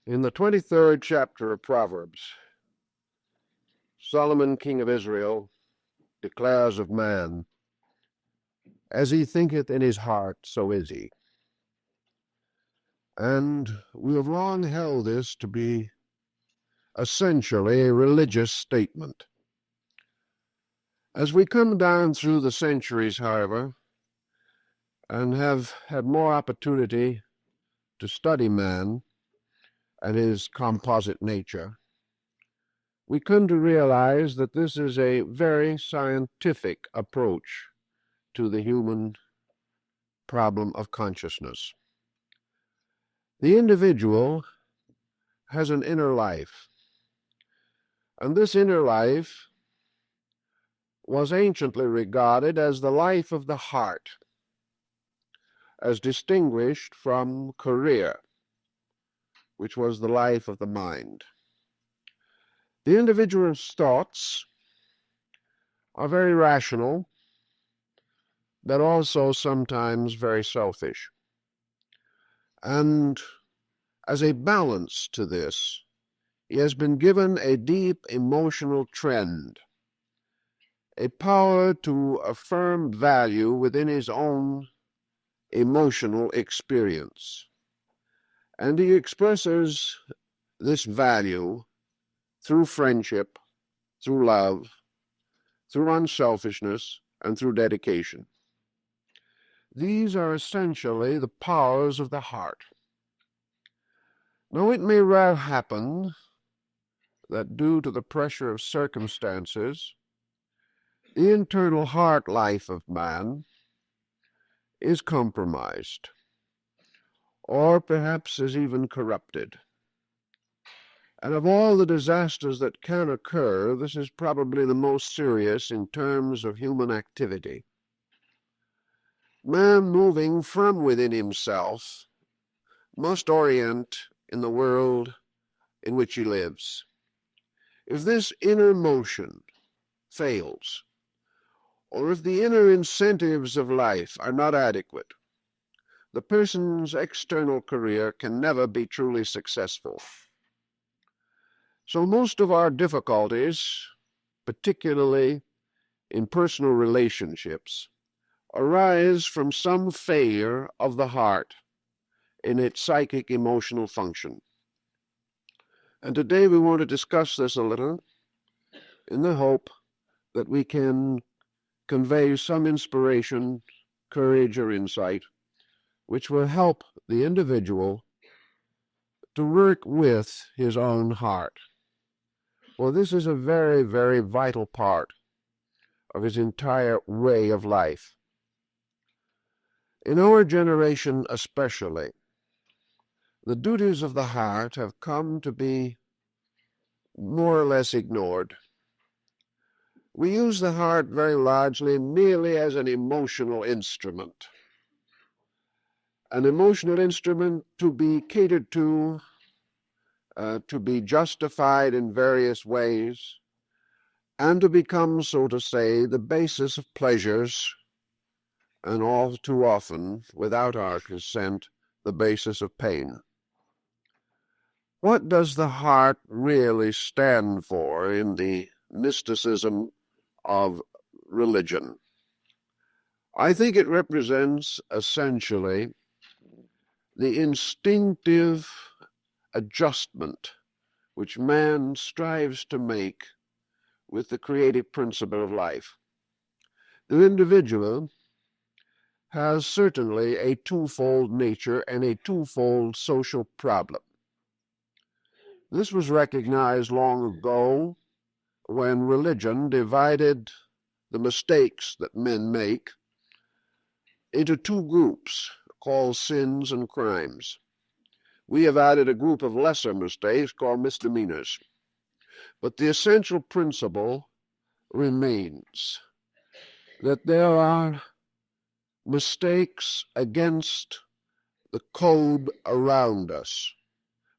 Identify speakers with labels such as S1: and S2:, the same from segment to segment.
S1: In the 23rd chapter of Proverbs, Solomon, king of Israel, declares of man, "As he thinketh in his heart, so is he." And we have long held this to be essentially a religious statement. As we come down through the centuries, however, and have had more opportunity to study man and his composite nature, we come to realize that this is a very scientific approach to the human problem of consciousness. The individual has an inner life, and this inner life was anciently regarded as the life of the heart, as distinguished from career, which was the life of the mind. The individual's thoughts are very rational, but also sometimes very selfish. And as a balance to this, he has been given a deep emotional trend, a power to affirm value within his own emotional experience. And he expresses this value through friendship, through love, through unselfishness, and through dedication. These are essentially the powers of the heart. Now, it may well happen that due to the pressure of circumstances, the internal heart life of man is compromised, or perhaps is even corrupted. And of all the disasters that can occur, this is probably the most serious in terms of human activity. Man, moving from within himself, must orient in the world in which he lives. If this inner motion fails, or if the inner incentives of life are not adequate, the person's external career can never be truly successful. So most of our difficulties, particularly in personal relationships, arise from some failure of the heart in its psychic emotional function. And today we want to discuss this a little in the hope that we can convey some inspiration, courage, or insight which will help the individual to work with his own heart. Well, this is a very, very vital part of his entire way of life. In our generation especially, the duties of the heart have come to be more or less ignored. We use the heart very largely merely as an emotional instrument to be catered to be justified in various ways, and to become, so to say, the basis of pleasures, and all too often, without our consent, the basis of pain. What does the heart really stand for in the mysticism of religion? I think it represents essentially the instinctive adjustment which man strives to make with the creative principle of life. The individual has certainly a twofold nature and a twofold social problem. This was recognized long ago when religion divided the mistakes that men make into two groups called sins and crimes. We have added a group of lesser mistakes called misdemeanors. But the essential principle remains that there are mistakes against the code around us.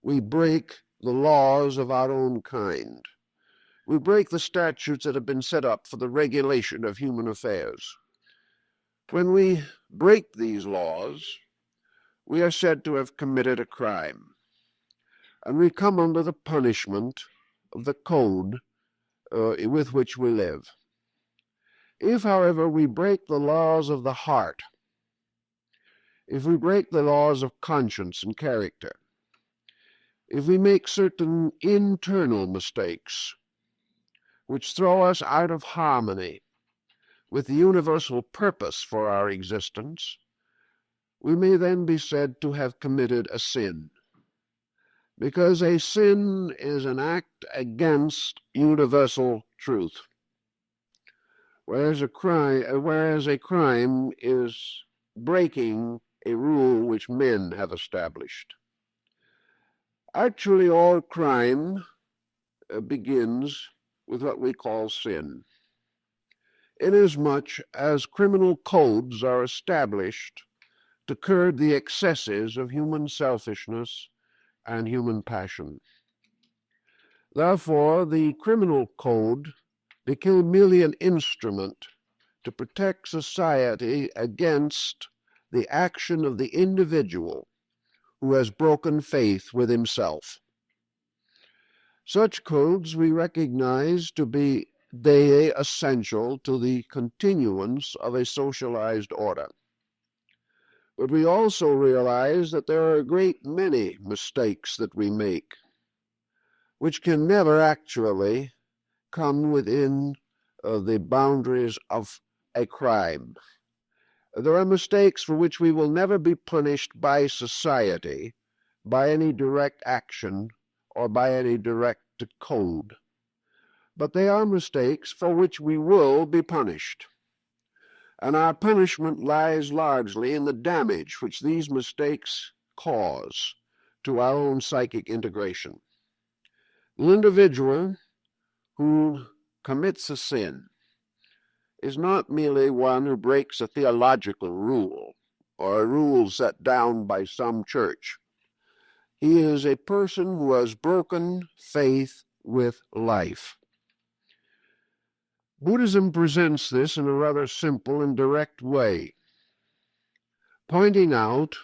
S1: We break the laws of our own kind. We break the statutes that have been set up for the regulation of human affairs. When we break these laws, we are said to have committed a crime. and we come under the punishment of the code with which we live. If, however, we break the laws of the heart, if we break the laws of conscience and character, if we make certain internal mistakes which throw us out of harmony with the universal purpose for our existence, we may then be said to have committed a sin, because a sin is an act against universal truth, whereas a crime is breaking a rule which men have established. Actually, all crime begins with what we call sin, inasmuch as criminal codes are established to curb the excesses of human selfishness and human passion. Therefore, the criminal code became merely an instrument to protect society against the action of the individual who has broken faith with himself. Such codes we recognize to be essential to the continuance of a socialized order. But we also realize that there are a great many mistakes that we make, which can never actually come within the boundaries of a crime. There are mistakes for which we will never be punished by society, by any direct action, or by any directed code. But they are mistakes for which we will be punished. And our punishment lies largely in the damage which these mistakes cause to our own psychic integration. The individual who commits a sin is not merely one who breaks a theological rule or a rule set down by some church. He is a person who has broken faith with life. Buddhism presents this in a rather simple and direct way, pointing out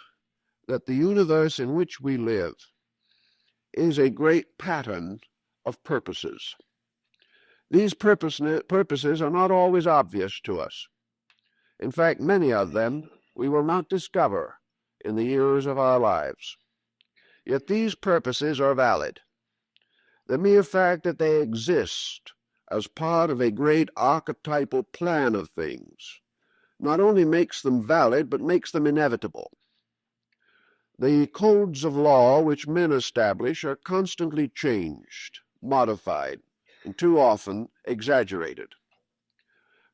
S1: that the universe in which we live is a great pattern of purposes. These purposes are not always obvious to us. In fact, many of them we will not discover in the years of our lives. Yet these purposes are valid. The mere fact that they exist as part of a great archetypal plan of things not only makes them valid, but makes them inevitable. The codes of law which men establish are constantly changed, modified, and too often exaggerated.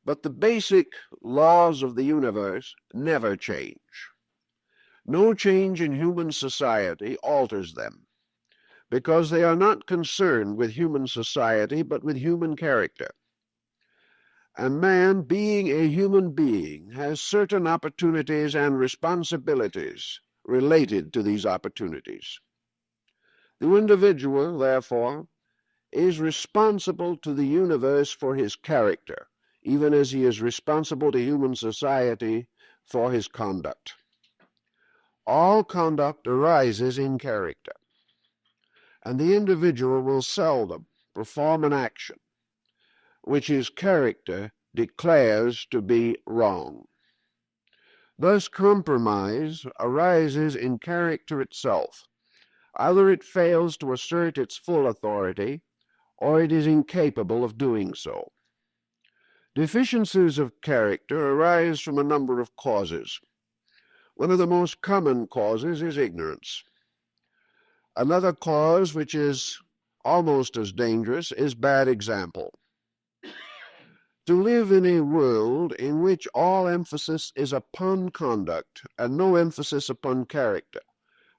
S1: But the basic laws of the universe never change. No change in human society alters them, because they are not concerned with human society, but with human character. And man, being a human being, has certain opportunities and responsibilities related to these opportunities. The individual, therefore, is responsible to the universe for his character, even as he is responsible to human society for his conduct. All conduct arises in character, and the individual will seldom perform an action which his character declares to be wrong. Thus, compromise arises in character itself. Either it fails to assert its full authority, or it is incapable of doing so. Deficiencies of character arise from a number of causes. One of the most common causes is ignorance. Another cause, which is almost as dangerous, is bad example. To live in a world in which all emphasis is upon conduct and no emphasis upon character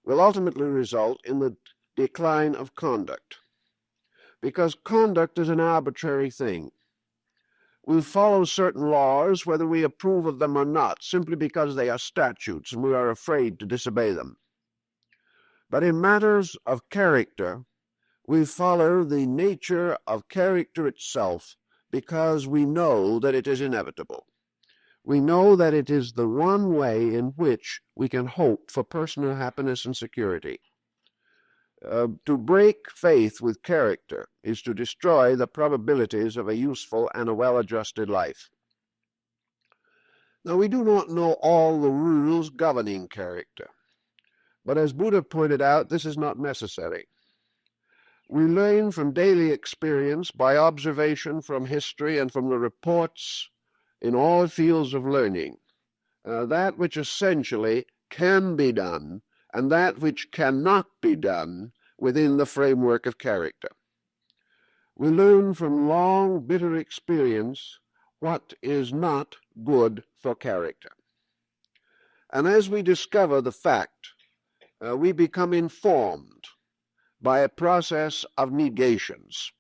S1: will ultimately result in the decline of conduct, because conduct is an arbitrary thing. We follow certain laws whether we approve of them or not, simply because they are statutes and we are afraid to disobey them. But in matters of character, we follow the nature of character itself because we know that it is inevitable. We know that it is the one way in which we can hope for personal happiness and security. To break faith with character is to destroy the probabilities of a useful and a well-adjusted life. Now, we do not know all the rules governing character, but as Buddha pointed out, this is not necessary. We learn from daily experience, by observation from history and from the reports in all fields of learning, that which essentially can be done and that which cannot be done within the framework of character. We learn from long, bitter experience what is not good for character. And as we discover the fact, we become informed by a process of negations.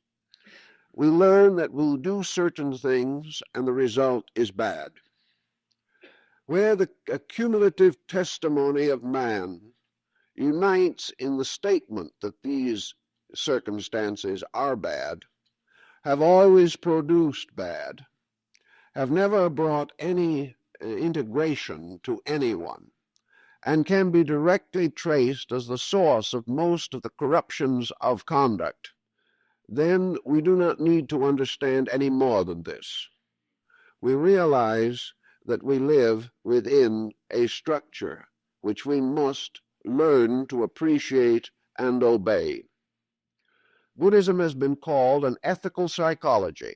S1: We learn that we'll do certain things and the result is bad. Where the accumulative testimony of man unites in the statement that these circumstances are bad, have always produced bad, have never brought any integration to anyone, and can be directly traced as the source of most of the corruptions of conduct, then we do not need to understand any more than this. We realize that we live within a structure which we must learn to appreciate and obey. Buddhism has been called an ethical psychology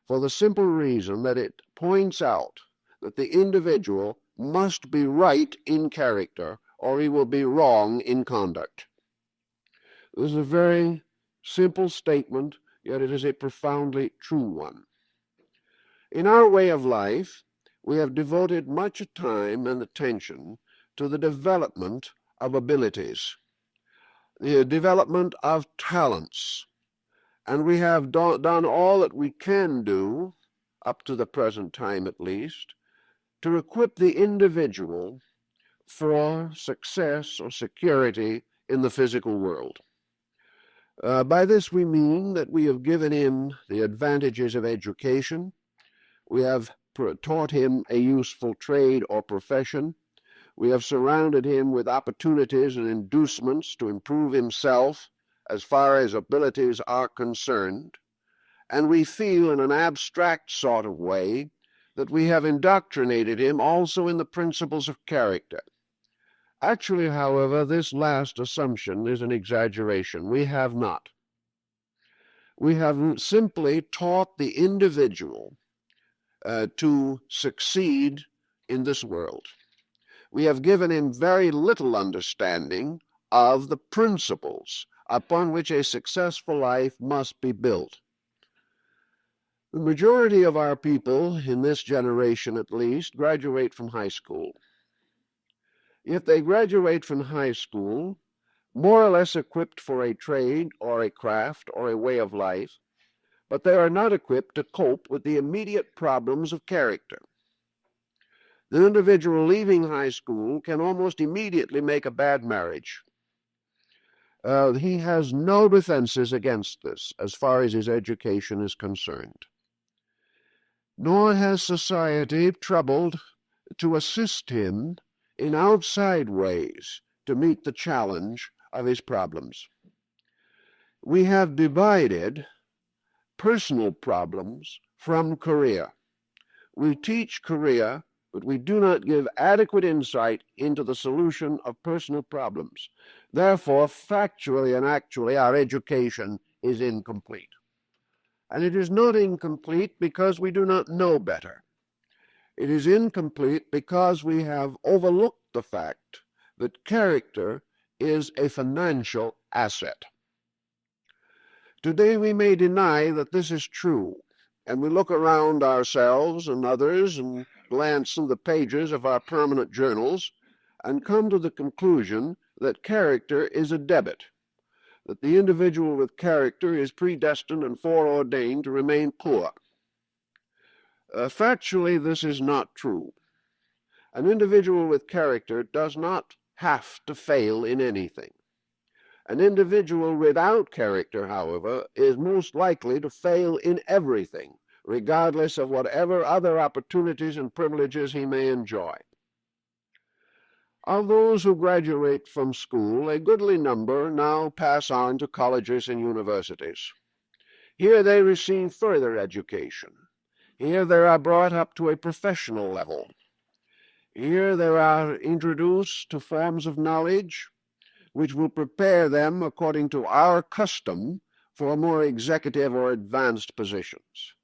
S1: for the simple reason that it points out that the individual must be right in character or he will be wrong in conduct. This is a very simple statement, yet it is a profoundly true one. In our way of life, we have devoted much time and attention to the development of abilities, the development of talents, and we have done all that we can do, up to the present time at least, to equip the individual for success or security in the physical world. By this we mean that we have given him the advantages of education, we have taught him a useful trade or profession, we have surrounded him with opportunities and inducements to improve himself as far as abilities are concerned, and we feel in an abstract sort of way that we have indoctrinated him also in the principles of character. Actually, however, this last assumption is an exaggeration. We have not. We have simply taught the individual to succeed in this world. We have given him very little understanding of the principles upon which a successful life must be built. The majority of our people, in this generation at least, graduate from high school. If they graduate from high school, more or less equipped for a trade or a craft or a way of life, but they are not equipped to cope with the immediate problems of character. The individual leaving high school can almost immediately make a bad marriage. He has no defenses against this as far as his education is concerned. Nor has society troubled to assist him in outside ways to meet the challenge of his problems. We have divided personal problems from career. We teach career, but we do not give adequate insight into the solution of personal problems. Therefore, factually and actually, our education is incomplete. And it is not incomplete because we do not know better. It is incomplete because we have overlooked the fact that character is a financial asset. Today we may deny that this is true, and we look around ourselves and others and glance through the pages of our permanent journals and come to the conclusion that character is a debit, that the individual with character is predestined and foreordained to remain poor. Factually, this is not true. An individual with character does not have to fail in anything. An individual without character, however, is most likely to fail in everything, regardless of whatever other opportunities and privileges he may enjoy. Of those who graduate from school, a goodly number now pass on to colleges and universities. Here they receive further education. Here they are brought up to a professional level. Here they are introduced to forms of knowledge which will prepare them, according to our custom, for more executive or advanced positions.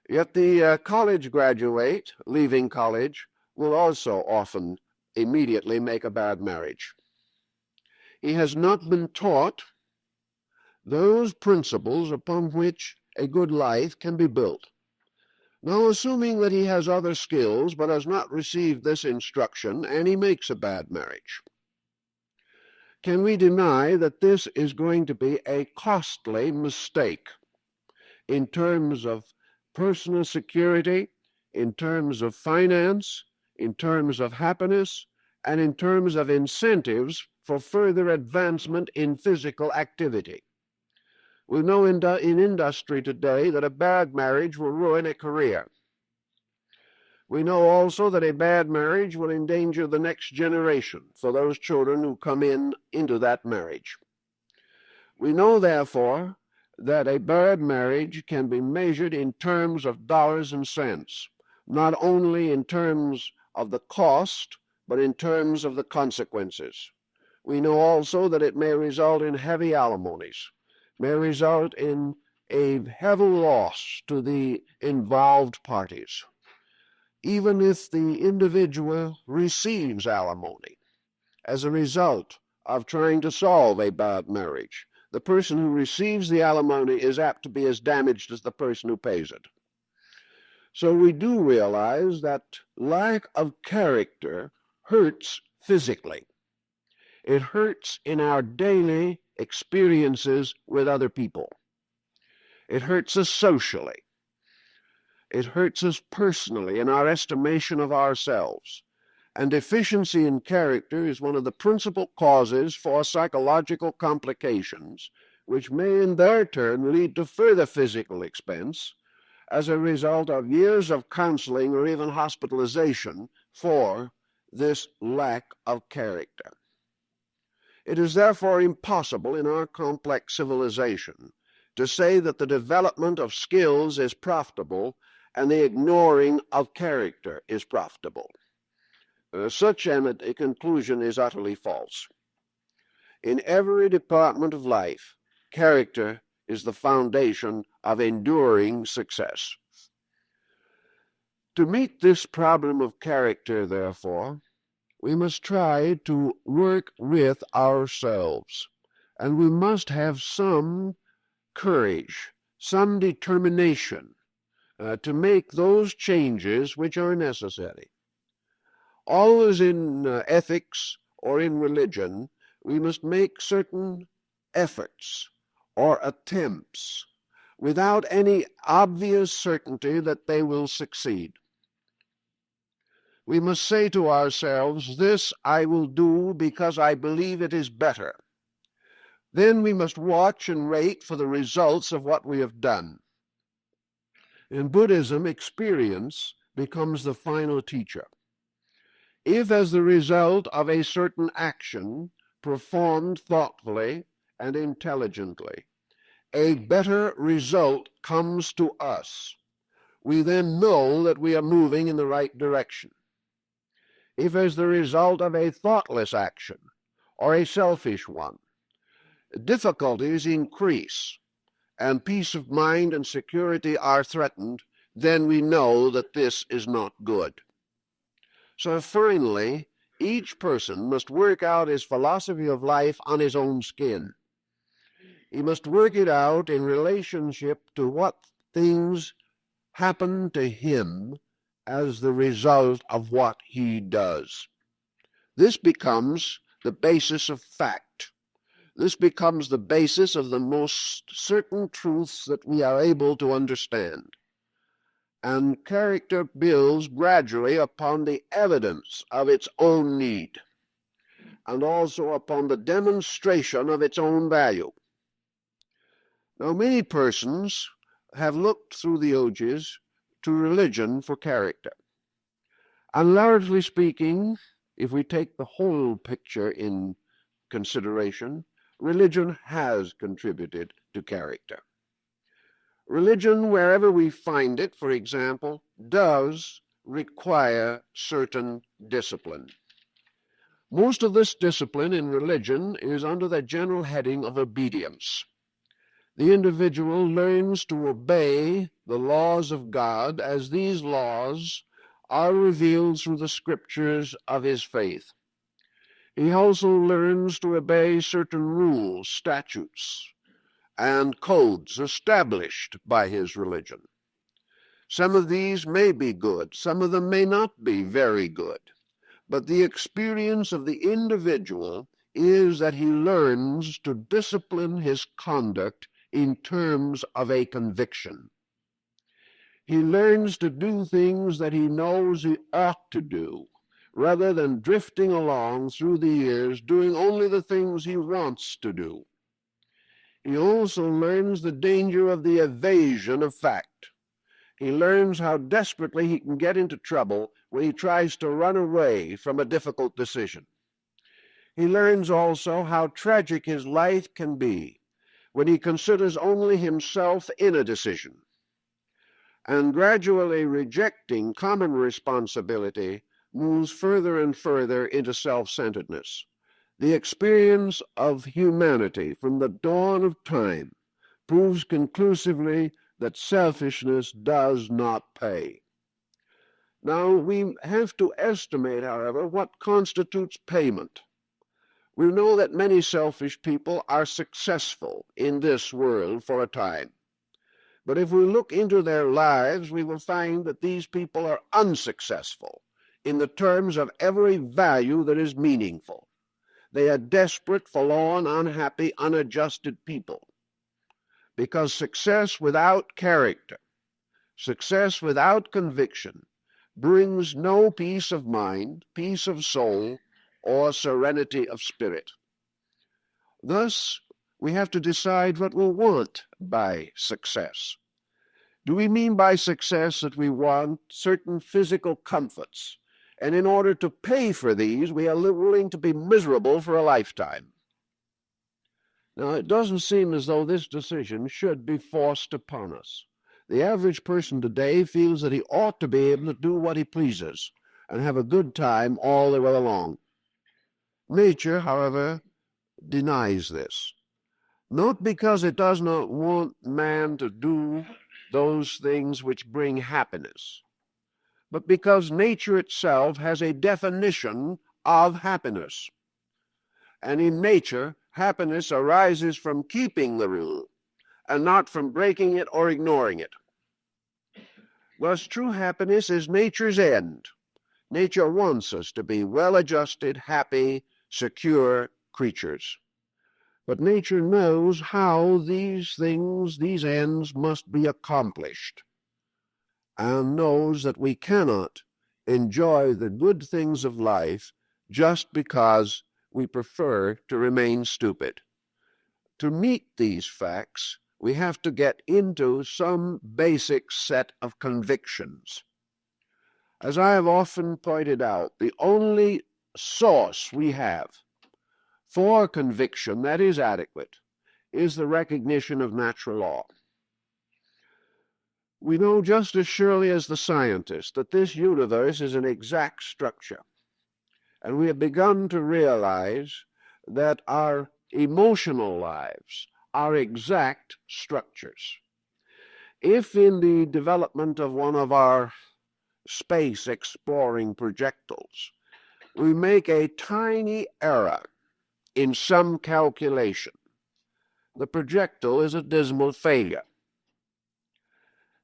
S1: Yet the college graduate, leaving college, will also often immediately make a bad marriage. He has not been taught those principles upon which a good life can be built. Now, assuming that he has other skills but has not received this instruction, and he makes a bad marriage, can we deny that this is going to be a costly mistake in terms of personal security, in terms of finance, in terms of happiness, and in terms of incentives for further advancement in physical activity? We know in industry today that a bad marriage will ruin a career. We know also that a bad marriage will endanger the next generation for those children who come into that marriage. We know, therefore, that a bad marriage can be measured in terms of dollars and cents, not only in terms of the cost, but in terms of the consequences. We know also that it may result in heavy alimonies, may result in a heavy loss to the involved parties. Even if the individual receives alimony as a result of trying to solve a bad marriage, the person who receives the alimony is apt to be as damaged as the person who pays it. So we do realize that lack of character hurts physically. It hurts in our daily experiences with other people. It hurts us socially. It hurts us personally in our estimation of ourselves. And deficiency in character is one of the principal causes for psychological complications, which may in their turn lead to further physical expense as a result of years of counseling or even hospitalization for this lack of character. It is therefore impossible in our complex civilization to say that the development of skills is profitable and the ignoring of character is profitable. Such a conclusion is utterly false. In every department of life, character is the foundation of enduring success. To meet this problem of character, therefore, we must try to work with ourselves, and we must have some courage, some determination to make those changes which are necessary. Always in ethics or in religion, we must make certain efforts or attempts without any obvious certainty that they will succeed. We must say to ourselves, this I will do because I believe it is better. Then we must watch and wait for the results of what we have done. In Buddhism, experience becomes the final teacher. If as the result of a certain action performed thoughtfully and intelligently, a better result comes to us, we then know that we are moving in the right direction. If as the result of a thoughtless action or a selfish one, difficulties increase and peace of mind and security are threatened, then we know that this is not good. So finally, each person must work out his philosophy of life on his own skin. He must work it out in relationship to what things happen to him as the result of what he does. This becomes the basis of fact. This becomes the basis of the most certain truths that we are able to understand. And character builds gradually upon the evidence of its own need, and also upon the demonstration of its own value. Now, many persons have looked through the ages to religion for character. And largely speaking, if we take the whole picture in consideration, religion has contributed to character. Religion, wherever we find it, for example, does require certain discipline. Most of this discipline in religion is under the general heading of obedience. The individual learns to obey the laws of God as these laws are revealed through the scriptures of his faith. He also learns to obey certain rules, statutes, and codes established by his religion. Some of these may be good, some of them may not be very good, but the experience of the individual is that he learns to discipline his conduct in terms of a conviction. He learns to do things that he knows he ought to do, rather than drifting along through the years doing only the things he wants to do. He also learns the danger of the evasion of fact. He learns how desperately he can get into trouble when he tries to run away from a difficult decision. He learns also how tragic his life can be when he considers only himself in a decision. And gradually rejecting common responsibility moves further and further into self-centeredness. The experience of humanity from the dawn of time proves conclusively that selfishness does not pay. Now, we have to estimate, however, what constitutes payment. We know that many selfish people are successful in this world for a time. But if we look into their lives, we will find that these people are unsuccessful in the terms of every value that is meaningful. They are desperate, forlorn, unhappy, unadjusted people. Because success without character, success without conviction, brings no peace of mind, peace of soul, or serenity of spirit. Thus, we have to decide what we want by success. Do we mean by success that we want certain physical comforts, and in order to pay for these, we are willing to be miserable for a lifetime? Now, it doesn't seem as though this decision should be forced upon us. The average person today feels that he ought to be able to do what he pleases and have a good time all the way along. Nature, however, denies this. Not because it does not want man to do those things which bring happiness, but because nature itself has a definition of happiness. And in nature, happiness arises from keeping the rule and not from breaking it or ignoring it. Thus, true happiness is nature's end. Nature wants us to be well-adjusted, happy, secure creatures. But nature knows how these things, these ends, must be accomplished, and knows that we cannot enjoy the good things of life just because we prefer to remain stupid. To meet these facts, we have to get into some basic set of convictions. As I have often pointed out, the only source we have for conviction that is adequate is the recognition of natural law. We know just as surely as the scientists that this universe is an exact structure. And we have begun to realize that our emotional lives are exact structures. If in the development of one of our space exploring projectiles, we make a tiny error in some calculation, the projectile is a dismal failure.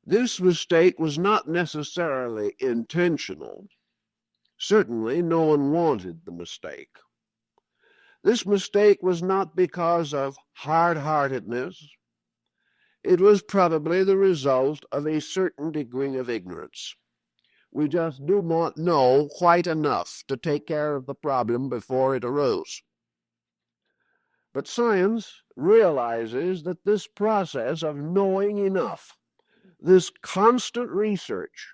S1: This mistake was not necessarily intentional. Certainly, no one wanted the mistake. This mistake was not because of hard-heartedness. It was probably the result of a certain degree of ignorance. We just do not know quite enough to take care of the problem before it arose. But science realizes that this process of knowing enough, this constant research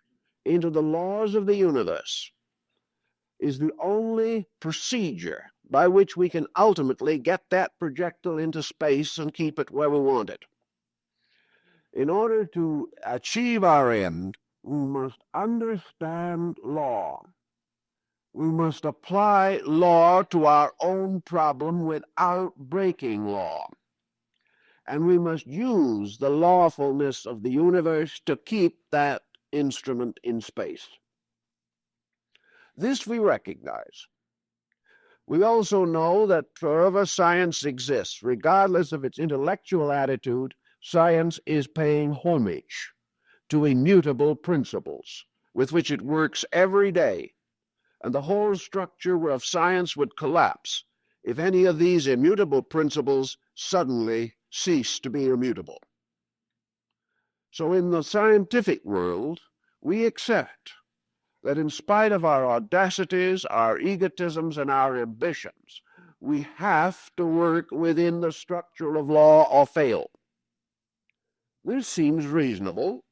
S1: into the laws of the universe, is the only procedure by which we can ultimately get that projectile into space and keep it where we want it. In order to achieve our end, we must understand law. We must apply law to our own problem without breaking law. And we must use the lawfulness of the universe to keep that instrument in space. This we recognize. We also know that wherever science exists, regardless of its intellectual attitude, science is paying homage to immutable principles with which it works every day, and the whole structure of science would collapse if any of these immutable principles suddenly cease to be immutable. So in the scientific world, we accept that in spite of our audacities, our egotisms, and our ambitions, we have to work within the structure of law or fail. This seems reasonable.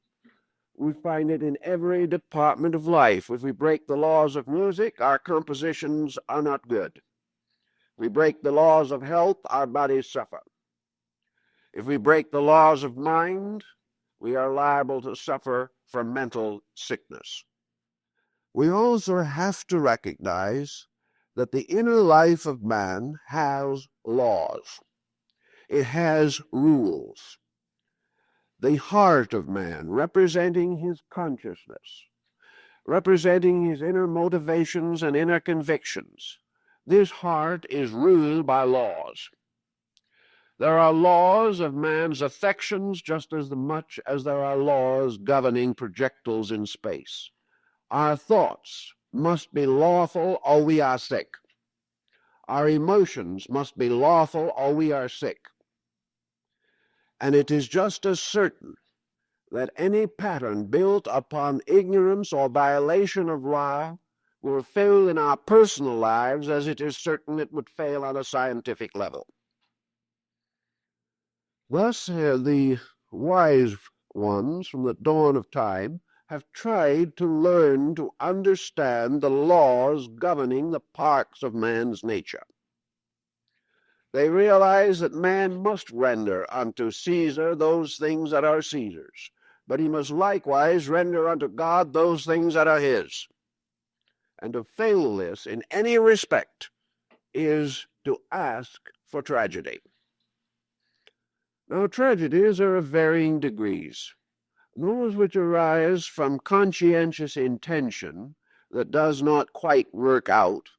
S1: We find it in every department of life. If we break the laws of music, our compositions are not good. If we break the laws of health, our bodies suffer. If we break the laws of mind, we are liable to suffer from mental sickness. We also have to recognize that the inner life of man has laws. It has rules. The heart of man, representing his consciousness, representing his inner motivations and inner convictions, this heart is ruled by laws. There are laws of man's affections just as much as there are laws governing projectiles in space. Our thoughts must be lawful or we are sick. Our emotions must be lawful or we are sick. And it is just as certain that any pattern built upon ignorance or violation of law will fail in our personal lives as it is certain it would fail on a scientific level. Thus, the wise ones from the dawn of time have tried to learn to understand the laws governing the parts of man's nature. They realize that man must render unto Caesar those things that are Caesar's, but he must likewise render unto God those things that are his. And to fail this in any respect is to ask for tragedy. Now, tragedies are of varying degrees. Those which arise from conscientious intention that does not quite work out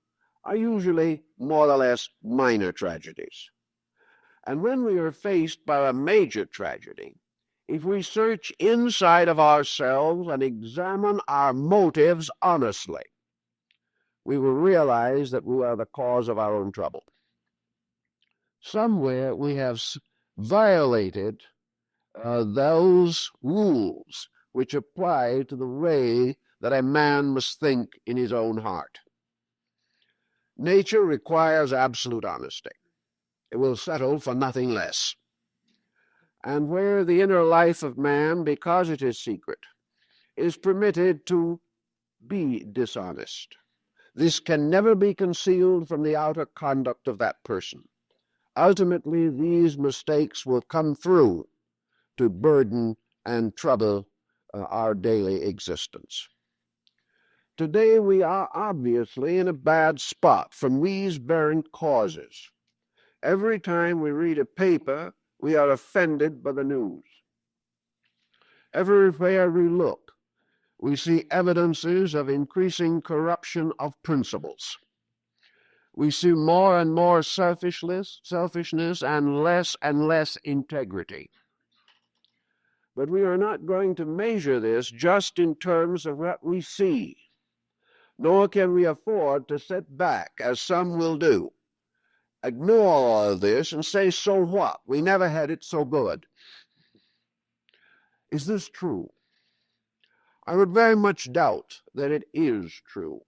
S1: are usually more or less minor tragedies. And when we are faced by a major tragedy, if we search inside of ourselves and examine our motives honestly, we will realize that we are the cause of our own trouble. Somewhere we have violated those rules which apply to the way that a man must think in his own heart. Nature requires absolute honesty. It will settle for nothing less. And where the inner life of man, because it is secret, is permitted to be dishonest, this can never be concealed from the outer conduct of that person. Ultimately, these mistakes will come through to burden and trouble our daily existence. Today we are obviously in a bad spot from these very causes. Every time we read a paper, we are offended by the news. Everywhere we look, we see evidences of increasing corruption of principles. We see more and more selfishness and less integrity. But we are not going to measure this just in terms of what we see, nor can we afford to sit back, as some will do, ignore all of this and say, so what? We never had it so good. Is this true? I would very much doubt that it is true.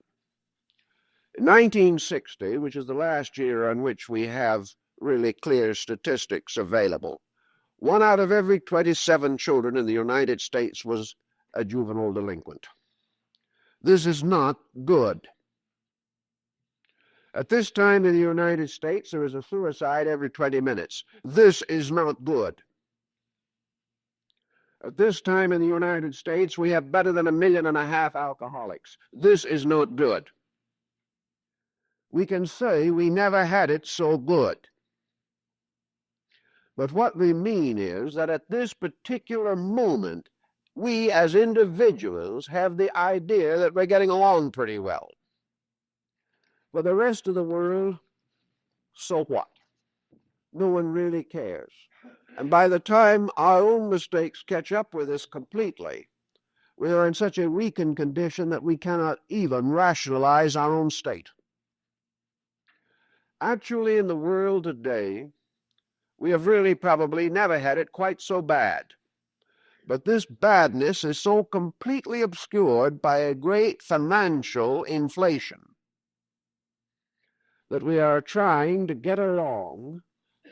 S1: In 1960, which is the last year on which we have really clear statistics available, 1 out of every 27 children in the United States was a juvenile delinquent. This is not good. At this time in the United States, there is a suicide every 20 minutes. This is not good. At this time in the United States, we have better than 1.5 million alcoholics. This is not good. We can say we never had it so good. But what we mean is that at this particular moment, we as individuals have the idea that we're getting along pretty well. For the rest of the world, so what? No one really cares. And by the time our own mistakes catch up with us completely, we are in such a weakened condition that we cannot even rationalize our own state. Actually, in the world today, we have really probably never had it quite so bad. But this badness is so completely obscured by a great financial inflation that we are trying to get along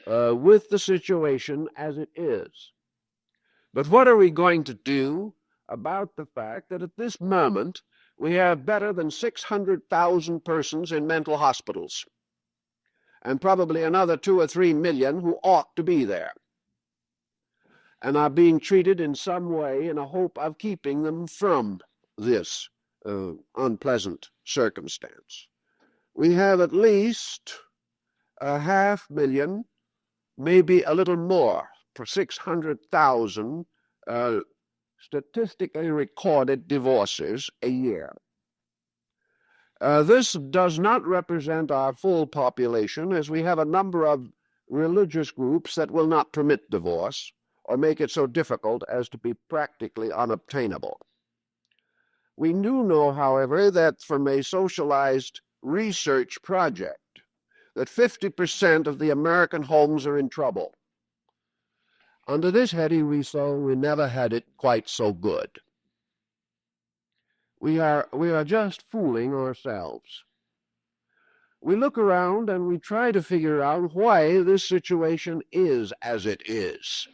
S1: with the situation as it is. But what are we going to do about the fact that at this moment we have better than 600,000 persons in mental hospitals and probably another 2 or 3 million who ought to be there and are being treated in some way in a hope of keeping them from this unpleasant circumstance? We have at least 500,000, maybe a little more, for 600,000 statistically recorded divorces a year. This does not represent our full population, as we have a number of religious groups that will not permit divorce or make it so difficult as to be practically unobtainable. We do know, however, that from a socialized research project, that 50% of the American homes are in trouble. Under this heading, we saw we never had it quite so good. We are just fooling ourselves. We look around and we try to figure out why this situation is as it is.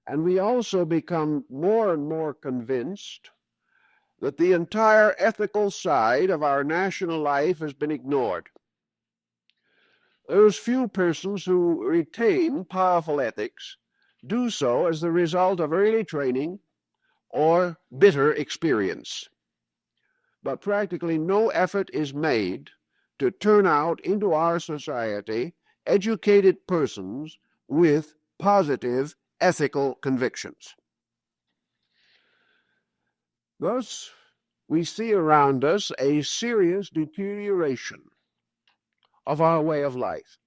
S1: And we also become more and more convinced that the entire ethical side of our national life has been ignored. Those few persons who retain powerful ethics do so as the result of early training or bitter experience. But practically no effort is made to turn out into our society educated persons with positive ethical convictions. Thus, we see around us a serious deterioration of our way of life.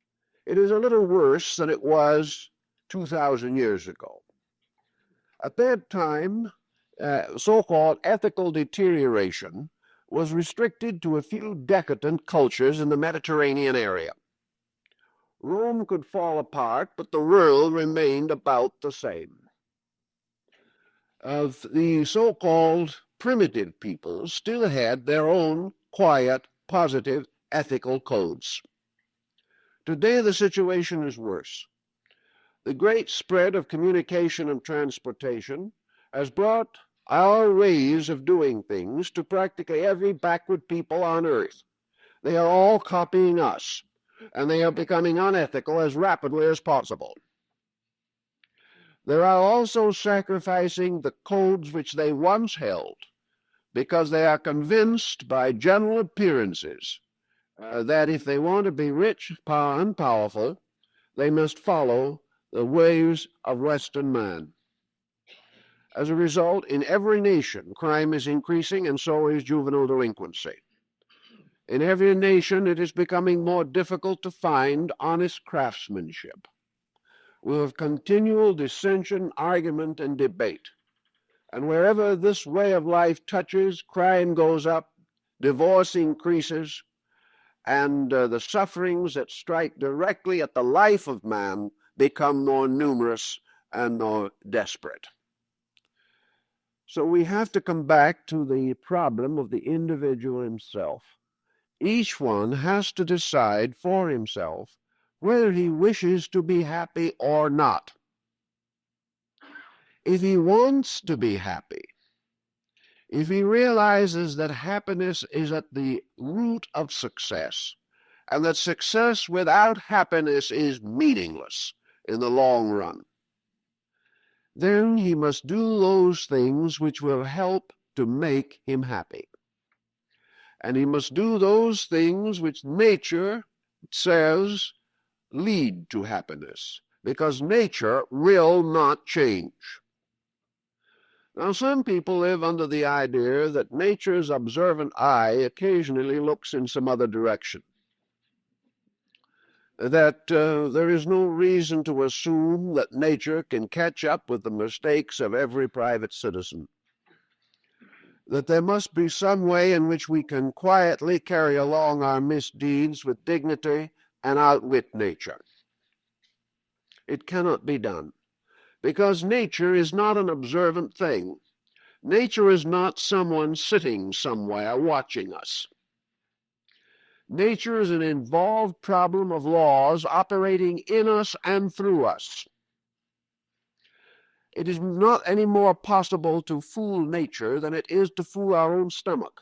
S1: It is a little worse than it was 2,000 years ago. At that time, so-called ethical deterioration was restricted to a few decadent cultures in the Mediterranean area. Rome could fall apart, but the world remained about the same. Of the so-called primitive peoples still had their own quiet, positive, ethical codes. Today the situation is worse. The great spread of communication and transportation has brought our ways of doing things to practically every backward people on earth. They are all copying us, and they are becoming unethical as rapidly as possible. They are also sacrificing the codes which they once held because they are convinced by general appearances that if they want to be rich, and powerful, they must follow the ways of Western man. As a result, in every nation, crime is increasing, and so is juvenile delinquency. In every nation, it is becoming more difficult to find honest craftsmanship. We have continual dissension, argument, and debate. And wherever this way of life touches, crime goes up, divorce increases, and the sufferings that strike directly at the life of man become more numerous and more desperate. So we have to come back to the problem of the individual himself. Each one has to decide for himself whether he wishes to be happy or not. If he wants to be happy, if he realizes that happiness is at the root of success, and that success without happiness is meaningless in the long run, then he must do those things which will help to make him happy. And he must do those things which nature says lead to happiness, because nature will not change. Now, some people live under the idea that nature's observant eye occasionally looks in some other direction, that there is no reason to assume that nature can catch up with the mistakes of every private citizen, that there must be some way in which we can quietly carry along our misdeeds with dignity and outwit nature. It cannot be done, because nature is not an observant thing. Nature is not someone sitting somewhere watching us. Nature is an involved problem of laws operating in us and through us. It is not any more possible to fool nature than it is to fool our own stomach,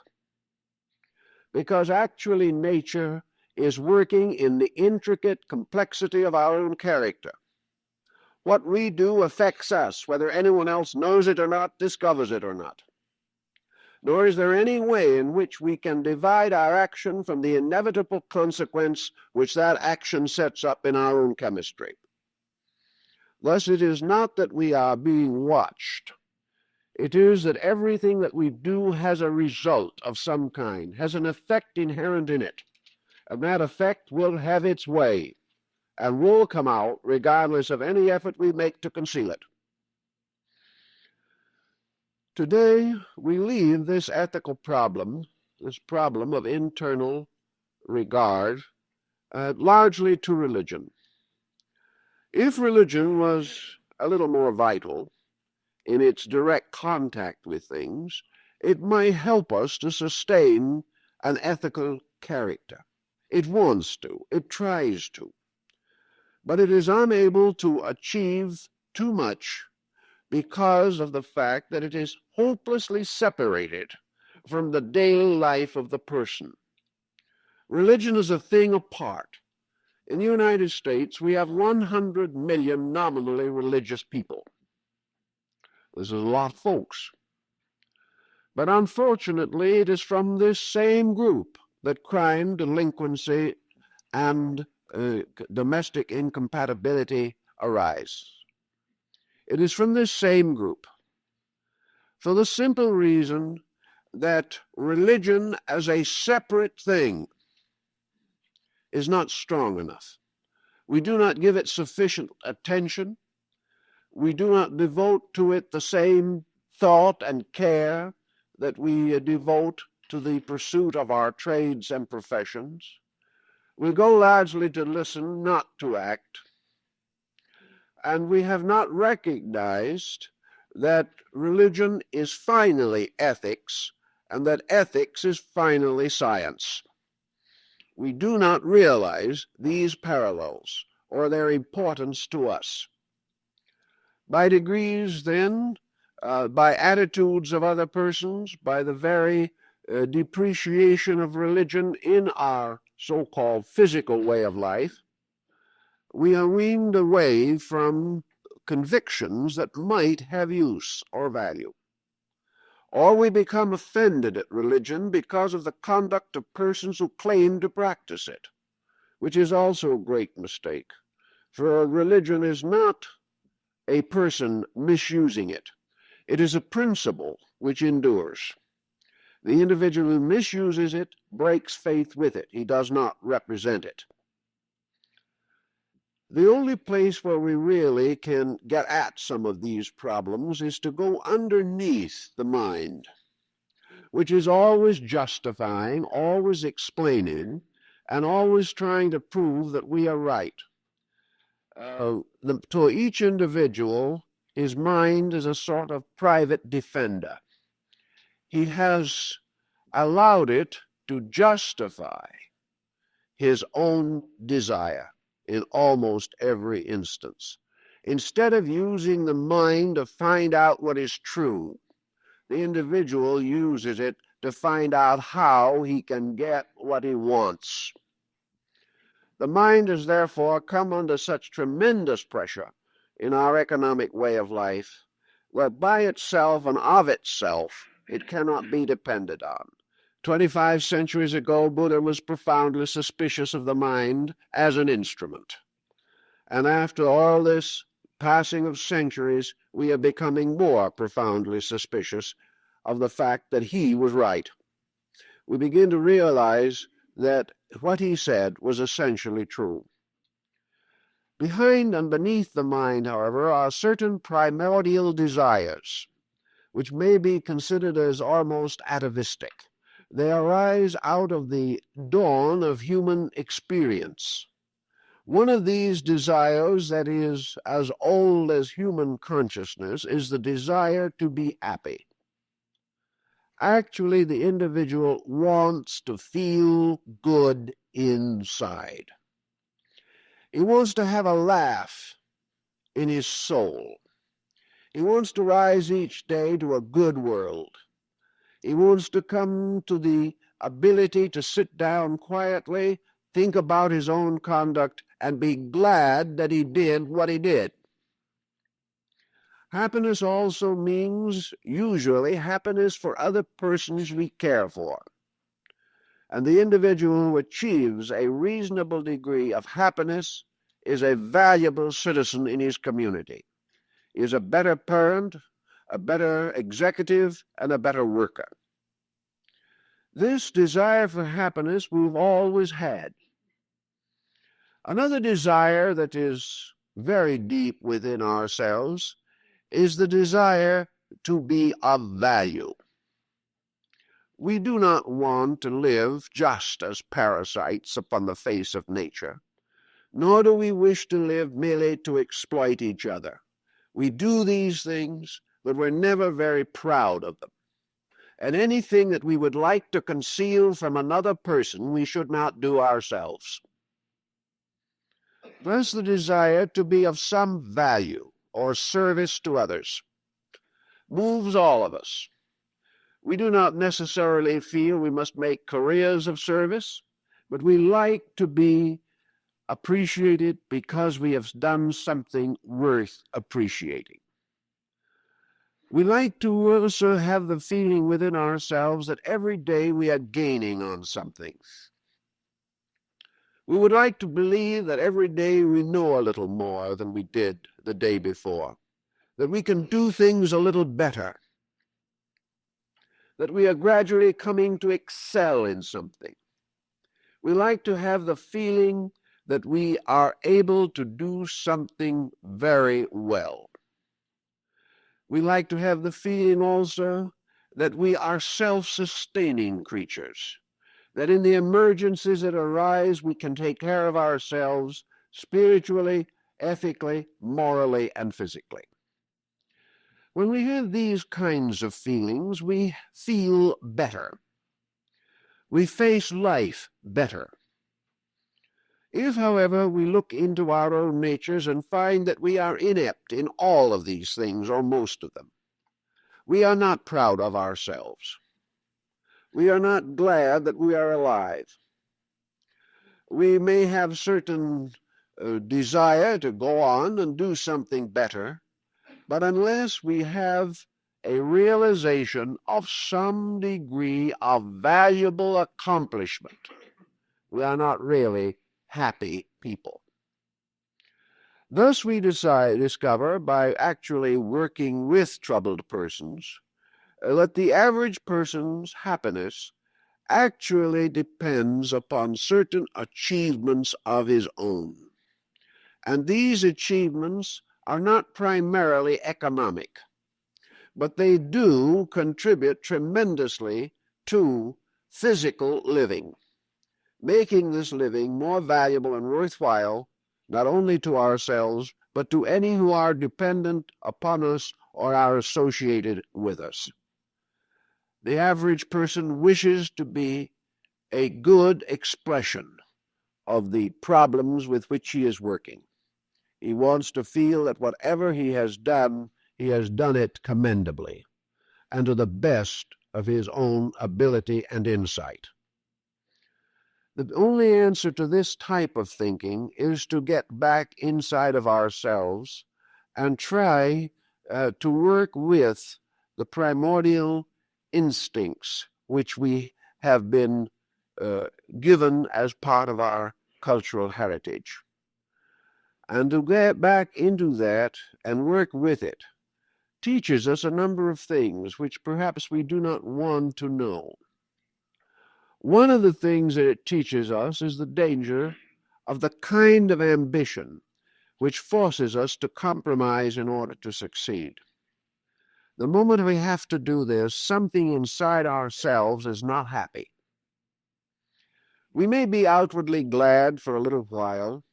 S1: because actually nature is working in the intricate complexity of our own character. What we do affects us, whether anyone else knows it or not, discovers it or not. Nor is there any way in which we can divide our action from the inevitable consequence which that action sets up in our own chemistry. Thus, it is not that we are being watched. It is that everything that we do has a result of some kind, has an effect inherent in it, and that effect will have its way and will come out regardless of any effort we make to conceal it. Today, we leave this ethical problem, this problem of internal regard, largely to religion. If religion was a little more vital in its direct contact with things, it might help us to sustain an ethical character. It wants to, it tries to, but it is unable to achieve too much because of the fact that it is hopelessly separated from the daily life of the person. Religion is a thing apart. In the United States, we have 100 million nominally religious people. This is a lot of folks. But unfortunately, it is from this same group that crime, delinquency, and domestic incompatibility arise. It is from this same group, for the simple reason that religion as a separate thing is not strong enough. We do not give it sufficient attention. We do not devote to it the same thought and care that we devote to the pursuit of our trades and professions. We go largely to listen, not to act. And we have not recognized that religion is finally ethics, and that ethics is finally science. We do not realize these parallels or their importance to us. By degrees, then, by attitudes of other persons, by the very depreciation of religion in our so-called physical way of life, we are weaned away from convictions that might have use or value. Or we become offended at religion because of the conduct of persons who claim to practice it, which is also a great mistake. For religion is not a person misusing it. It is a principle which endures. The individual who misuses it breaks faith with it. He does not represent it. The only place where we really can get at some of these problems is to go underneath the mind, which is always justifying, always explaining, and always trying to prove that we are right. To each individual, his mind is a sort of private defender. He has allowed it to justify his own desire in almost every instance. Instead of using the mind to find out what is true, The individual uses it to find out how he can get what he wants. The mind has therefore come under such tremendous pressure in our economic way of life that by itself and of itself it cannot be depended on. 25 centuries ago, Buddha was profoundly suspicious of the mind as an instrument. And after all this passing of centuries, we are becoming more profoundly suspicious of the fact that he was right. We begin to realize that what he said was essentially true. Behind and beneath the mind, however, are certain primordial desires, which may be considered as almost atavistic. They arise out of the dawn of human experience. One of these desires that is as old as human consciousness is the desire to be happy. Actually, the individual wants to feel good inside. He wants to have a laugh in his soul. He wants to rise each day to a good world. He wants to come to the ability to sit down quietly, think about his own conduct, and be glad that he did what he did. Happiness also means, usually, happiness for other persons we care for. And the individual who achieves a reasonable degree of happiness is a valuable citizen in his community. He is a better parent, a better executive, and a better worker. This desire for happiness we've always had. Another desire that is very deep within ourselves is the desire to be of value. We do not want to live just as parasites upon the face of nature, nor do we wish to live merely to exploit each other. We do these things, but we're never very proud of them. And anything that we would like to conceal from another person, we should not do ourselves. Thus, the desire to be of some value or service to others moves all of us. We do not necessarily feel we must make careers of service, but we like to be appreciated because we have done something worth appreciating. We like to also have the feeling within ourselves that every day we are gaining on something. We would like to believe that every day we know a little more than we did the day before, that we can do things a little better, that we are gradually coming to excel in something. We like to have the feeling that we are able to do something very well. We like to have the feeling also that we are self-sustaining creatures, that in the emergencies that arise, we can take care of ourselves spiritually, ethically, morally, and physically. When we have these kinds of feelings, we feel better. We face life better. If, however, we look into our own natures and find that we are inept in all of these things, or most of them, we are not proud of ourselves. We are not glad that we are alive. We may have certain desire to go on and do something better, but unless we have a realization of some degree of valuable accomplishment, we are not really happy people. Thus we discover, by actually working with troubled persons, that the average person's happiness actually depends upon certain achievements of his own. And these achievements are not primarily economic, but they do contribute tremendously to physical living, making this living more valuable and worthwhile, not only to ourselves, but to any who are dependent upon us or are associated with us. The average person wishes to be a good expression of the problems with which he is working. He wants to feel that whatever he has done it commendably. and to the best of his own ability and insight. The only answer to this type of thinking is to get back inside of ourselves and try to work with the primordial instincts which we have been given as part of our cultural heritage. And to get back into that and work with it teaches us a number of things which perhaps we do not want to know. One of the things that it teaches us is the danger of the kind of ambition which forces us to compromise in order to succeed. The moment we have to do this, something inside ourselves is not happy. We may be outwardly glad for a little while,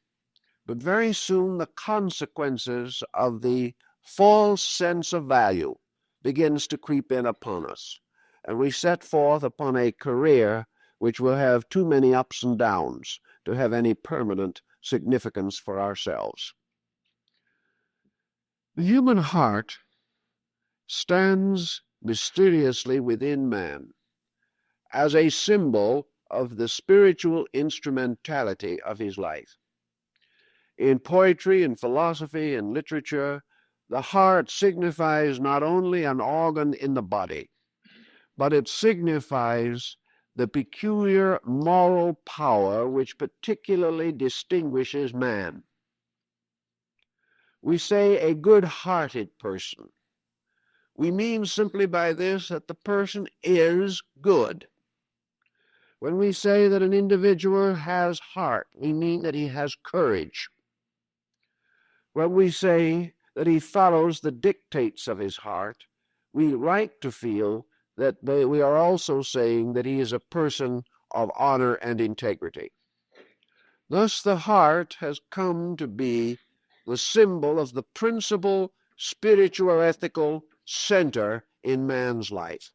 S1: but very soon the consequences of the false sense of value begins to creep in upon us, and we set forth upon a career which will have too many ups and downs to have any permanent significance for ourselves. The human heart stands mysteriously within man as a symbol of the spiritual instrumentality of his life. In poetry and philosophy and literature, the heart signifies not only an organ in the body, but it signifies the peculiar moral power which particularly distinguishes man. We say a good-hearted person. We mean simply by this that the person is good. When we say that an individual has heart, we mean that he has courage. When we say that he follows the dictates of his heart, we like to feel that we are also saying that he is a person of honor and integrity. Thus, the heart has come to be the symbol of the principal spiritual ethical center in man's life.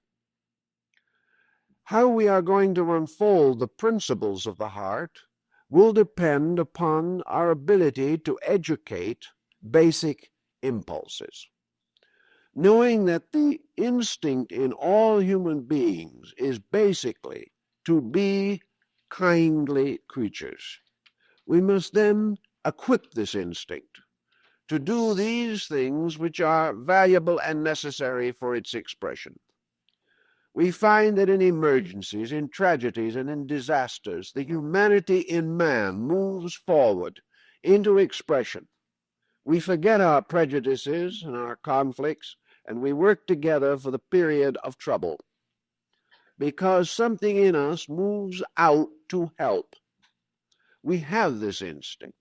S1: How we are going to unfold the principles of the heart will depend upon our ability to educate basic impulses. Knowing that the instinct in all human beings is basically to be kindly creatures, we must then equip this instinct to do these things which are valuable and necessary for its expression. We find that in emergencies, in tragedies, and in disasters, the humanity in man moves forward into expression. We forget our prejudices and our conflicts, and we work together for the period of trouble, because something in us moves out to help. We have this instinct,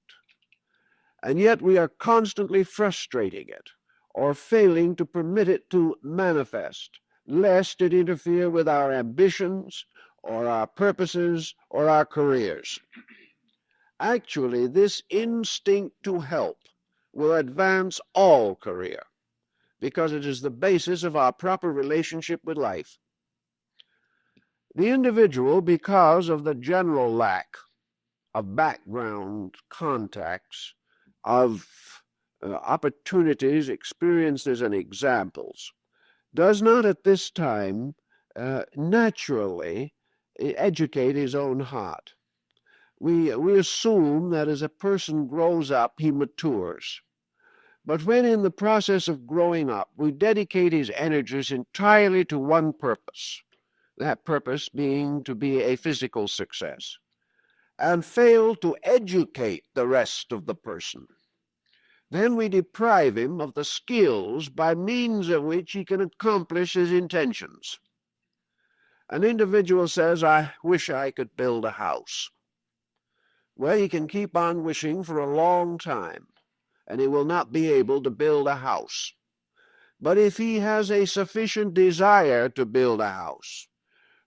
S1: and yet we are constantly frustrating it or failing to permit it to manifest, lest it interfere with our ambitions or our purposes or our careers. Actually, this instinct to help will advance all career because it is the basis of our proper relationship with life. The individual, because of the general lack of background contacts, of opportunities, experiences, and examples, does not at this time naturally educate his own heart. We assume that as a person grows up, he matures. But when in the process of growing up, we dedicate his energies entirely to one purpose, that purpose being to be a physical success, and fail to educate the rest of the person, then we deprive him of the skills by means of which he can accomplish his intentions. An individual says, I wish I could build a house. Well, he can keep on wishing for a long time, and he will not be able to build a house. But if he has a sufficient desire to build a house,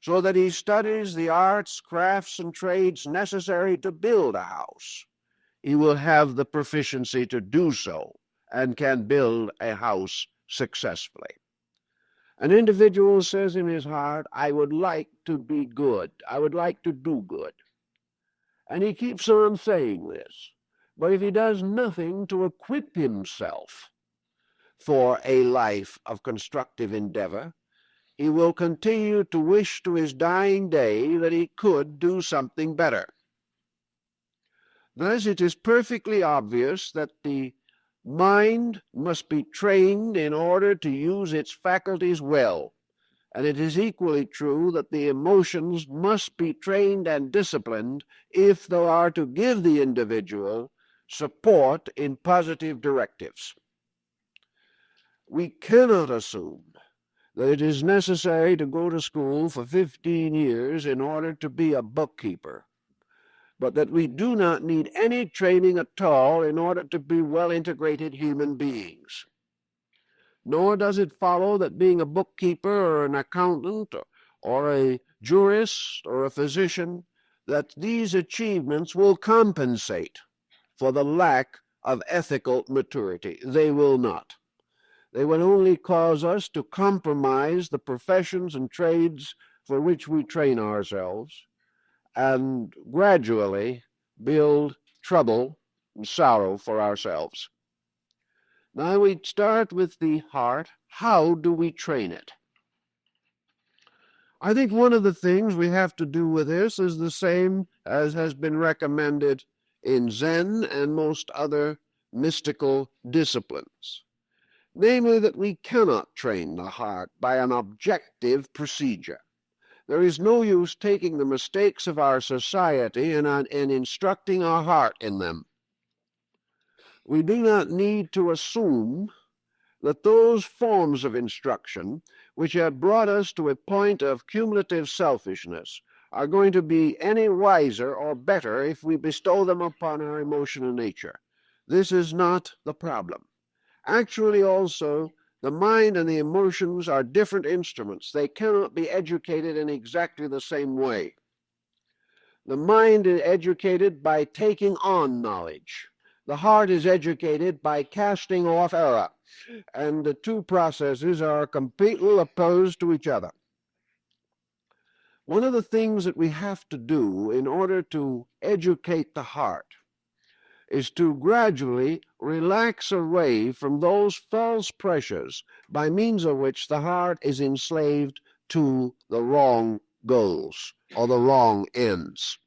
S1: so that he studies the arts, crafts, and trades necessary to build a house, he will have the proficiency to do so and can build a house successfully. An individual says in his heart, I would like to be good. I would like to do good. And he keeps on saying this. But if he does nothing to equip himself for a life of constructive endeavor, he will continue to wish to his dying day that he could do something better. Thus, it is perfectly obvious that the mind must be trained in order to use its faculties well, and it is equally true that the emotions must be trained and disciplined if they are to give the individual support in positive directives. We cannot assume that it is necessary to go to school for 15 years in order to be a bookkeeper, but that we do not need any training at all in order to be well-integrated human beings. Nor does it follow that being a bookkeeper or an accountant or a jurist or a physician, that these achievements will compensate for the lack of ethical maturity. They will not. They will only cause us to compromise the professions and trades for which we train ourselves, and gradually build trouble and sorrow for ourselves. Now we start with the heart. How do we train it? I think one of the things we have to do with this is the same as has been recommended in Zen and most other mystical disciplines. Namely, that we cannot train the heart by an objective procedure. There is no use taking the mistakes of our society and instructing our heart in them. We do not need to assume that those forms of instruction which have brought us to a point of cumulative selfishness are going to be any wiser or better if we bestow them upon our emotional nature. This is not the problem. Actually, also, the mind and the emotions are different instruments. They cannot be educated in exactly the same way. The mind is educated by taking on knowledge. The heart is educated by casting off error. And the two processes are completely opposed to each other. One of the things that we have to do in order to educate the heart is to gradually relax away from those false pressures by means of which the heart is enslaved to the wrong goals or the wrong ends.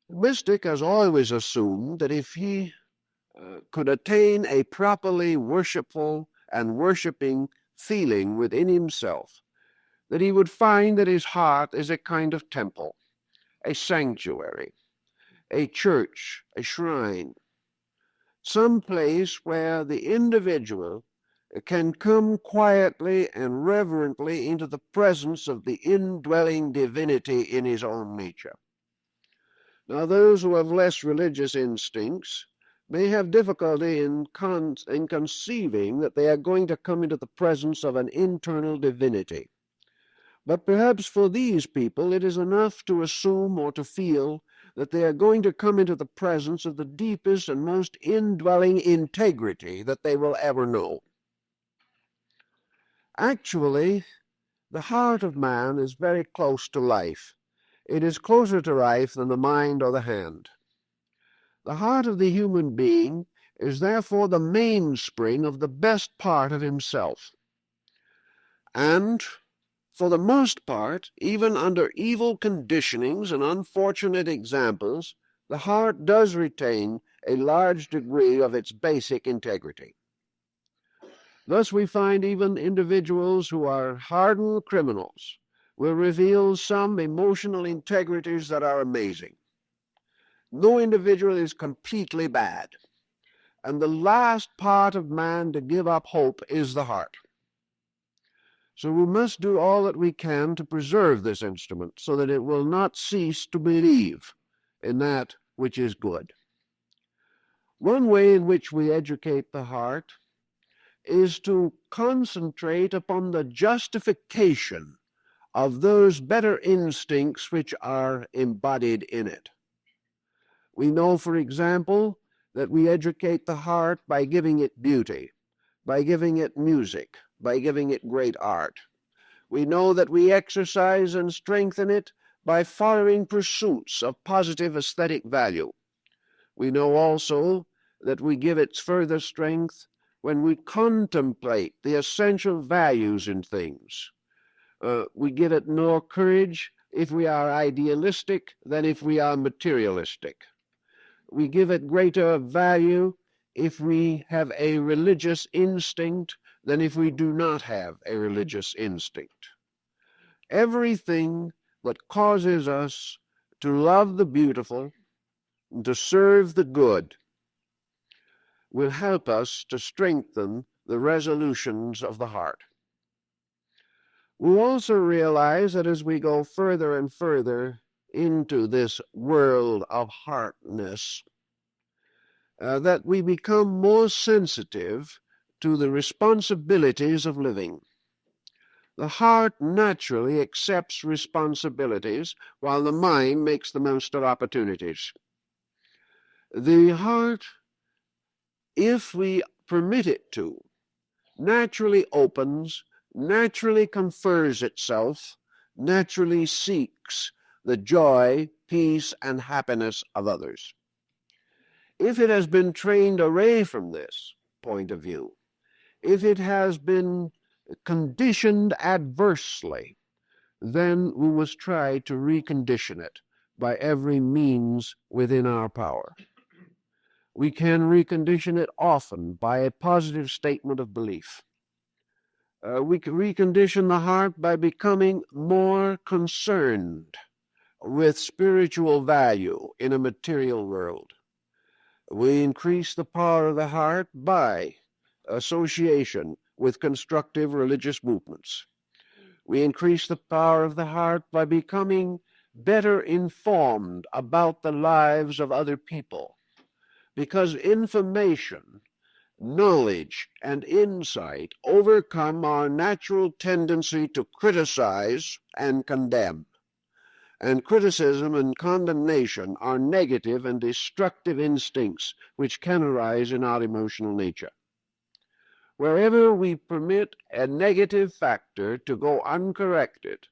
S1: The mystic has always assumed that if he could attain a properly worshipful and worshiping feeling within himself, that he would find that his heart is a kind of temple, a sanctuary, a church, a shrine, some place where the individual can come quietly and reverently into the presence of the indwelling divinity in his own nature. Now, those who have less religious instincts may have difficulty in conceiving that they are going to come into the presence of an internal divinity. But perhaps for these people it is enough to assume or to feel that they are going to come into the presence of the deepest and most indwelling integrity that they will ever know. Actually, the heart of man is very close to life. It is closer to life than the mind or the hand. The heart of the human being is therefore the mainspring of the best part of himself. And for the most part, even under evil conditionings and unfortunate examples, the heart does retain a large degree of its basic integrity. Thus we find even individuals who are hardened criminals will reveal some emotional integrities that are amazing. No individual is completely bad, and the last part of man to give up hope is the heart. So we must do all that we can to preserve this instrument so that it will not cease to believe in that which is good. One way in which we educate the heart is to concentrate upon the justification of those better instincts which are embodied in it. We know, for example, that we educate the heart by giving it beauty, by giving it music, by giving it great art. We know that we exercise and strengthen it by following pursuits of positive aesthetic value. We know also that we give it further strength when we contemplate the essential values in things. We get it more courage if we are idealistic than if we are materialistic. We give it greater value if we have a religious instinct than if we do not have a religious instinct. Everything that causes us to love the beautiful, to serve the good, will help us to strengthen the resolutions of the heart. We also realize that as we go further and further into this world of heartness, that we become more sensitive to the responsibilities of living. The heart naturally accepts responsibilities while the mind makes the most of opportunities. The heart, if we permit it to, naturally opens, naturally confers itself, naturally seeks the joy, peace, and happiness of others. If it has been trained away from this point of view, if it has been conditioned adversely, then we must try to recondition it by every means within our power. We can recondition it often by a positive statement of belief. We can recondition the heart by becoming more concerned with spiritual value in a material world. We increase the power of the heart by association with constructive religious movements. We increase the power of the heart by becoming better informed about the lives of other people, because information, knowledge, and insight overcome our natural tendency to criticize and condemn. And criticism and condemnation are negative and destructive instincts which can arise in our emotional nature. Wherever we permit a negative factor to go uncorrected,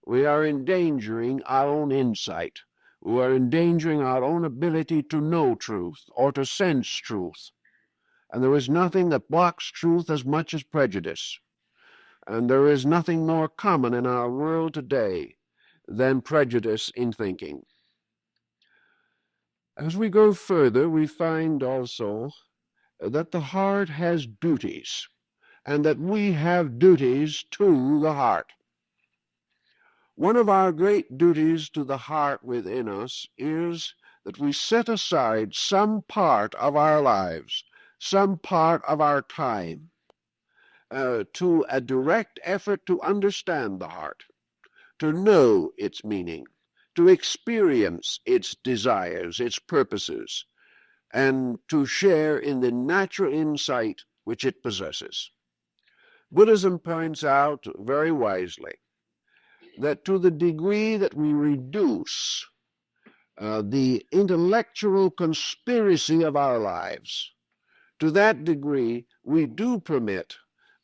S1: we are endangering our own insight. We are endangering our own ability to know truth or to sense truth. And there is nothing that blocks truth as much as prejudice. And there is nothing more common in our world today than prejudice in thinking. As we go further, we find also that the heart has duties, and that we have duties to the heart. One of our great duties to the heart within us is that we set aside some part of our lives, some part of our time, to a direct effort to understand the heart, to know its meaning, to experience its desires, its purposes, and to share in the natural insight which it possesses. Buddhism points out very wisely that to the degree that we reduce the intellectual conspiracy of our lives, to that degree we do permit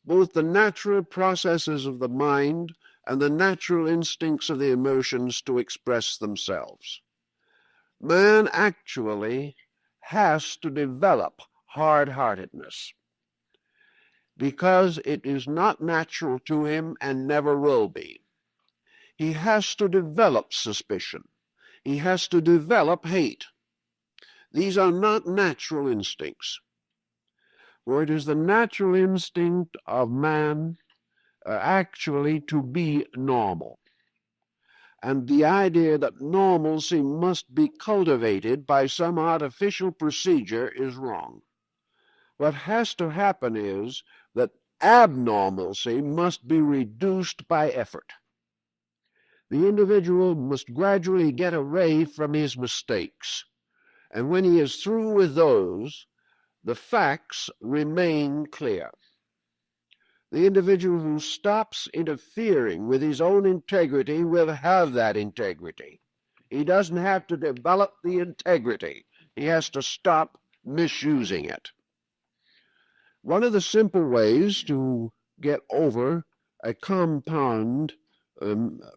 S1: both the natural processes of the mind and the natural instincts of the emotions to express themselves. Man actually has to develop hard-heartedness because it is not natural to him and never will be. He has to develop suspicion. He has to develop hate. These are not natural instincts, for it is the natural instinct of man actually to be normal. And the idea that normalcy must be cultivated by some artificial procedure is wrong. What has to happen is that abnormalcy must be reduced by effort. The individual must gradually get away from his mistakes. And when he is through with those, the facts remain clear. The individual who stops interfering with his own integrity will have that integrity. He doesn't have to develop the integrity. He has to stop misusing it. One of the simple ways to get over a compound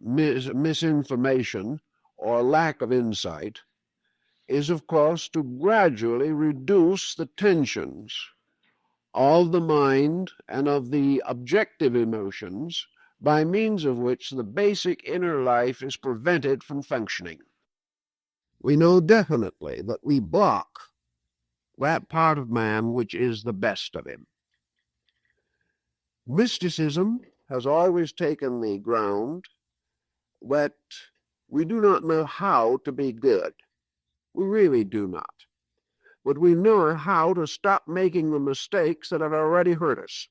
S1: misinformation or lack of insight is, of course, to gradually reduce the tensions of the mind and of the objective emotions by means of which the basic inner life is prevented from functioning. We know definitely that we block that part of man which is the best of him. Mysticism has always taken the ground that we do not know how to be good. We really do not. But we know how to stop making the mistakes that have already hurt us.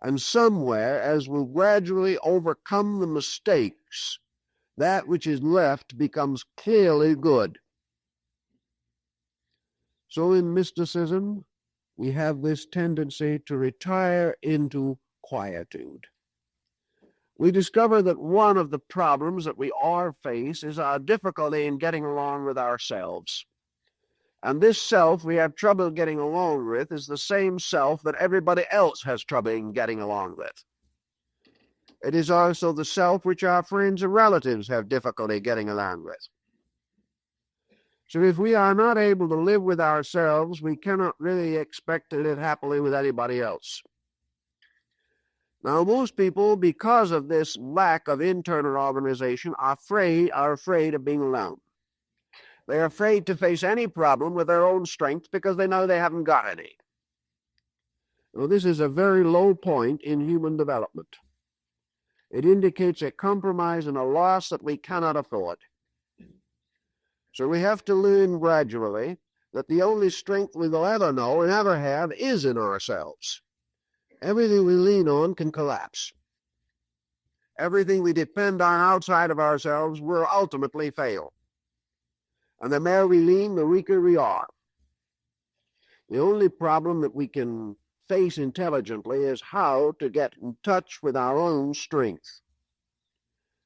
S1: And somewhere, as we gradually overcome the mistakes, that which is left becomes clearly good. So in mysticism, we have this tendency to retire into quietude. We discover that one of the problems that we all face is our difficulty in getting along with ourselves. And this self we have trouble getting along with is the same self that everybody else has trouble in getting along with. It is also the self which our friends and relatives have difficulty getting along with. So if we are not able to live with ourselves, we cannot really expect to live happily with anybody else. Now, most people, because of this lack of internal organization, are afraid of being alone. They're afraid to face any problem with their own strength because they know they haven't got any. Well, this is a very low point in human development. It indicates a compromise and a loss that we cannot afford. So we have to learn gradually that the only strength we will ever know and ever have is in ourselves. Everything we lean on can collapse. Everything we depend on outside of ourselves will ultimately fail. And the more we lean, the weaker we are. The only problem that we can face intelligently is how to get in touch with our own strength.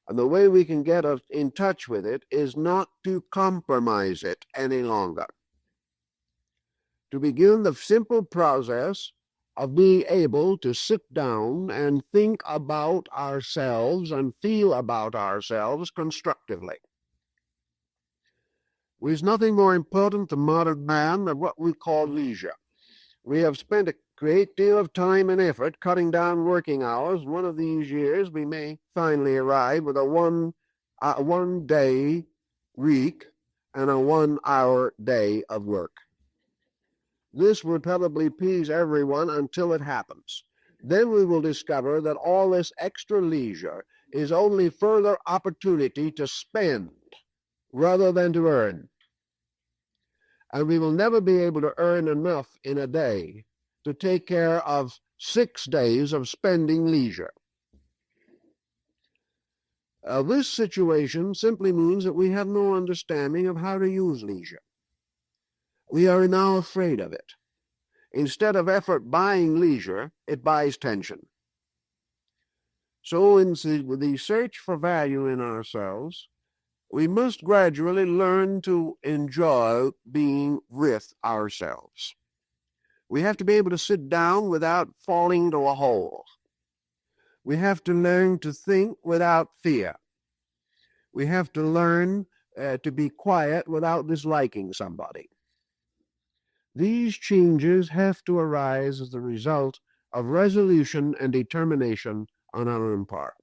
S1: And the way we can get in touch with it is not to compromise it any longer. To begin the simple process of being able to sit down and think about ourselves and feel about ourselves constructively. There's nothing more important to modern man than what we call leisure. We have spent a great deal of time and effort cutting down working hours. One of these years we may finally arrive with a one-day week and a 1-hour day of work. This will probably please everyone until it happens. Then we will discover that all this extra leisure is only further opportunity to spend rather than to earn. And we will never be able to earn enough in a day to take care of 6 days of spending leisure. This situation simply means that we have no understanding of how to use leisure. We are now afraid of it. Instead of effort buying leisure, it buys tension. So in the search for value in ourselves, we must gradually learn to enjoy being with ourselves. We have to be able to sit down without falling into a hole. We have to learn to think without fear. We have to learn to be quiet without disliking somebody. These changes have to arise as the result of resolution and determination on our own part.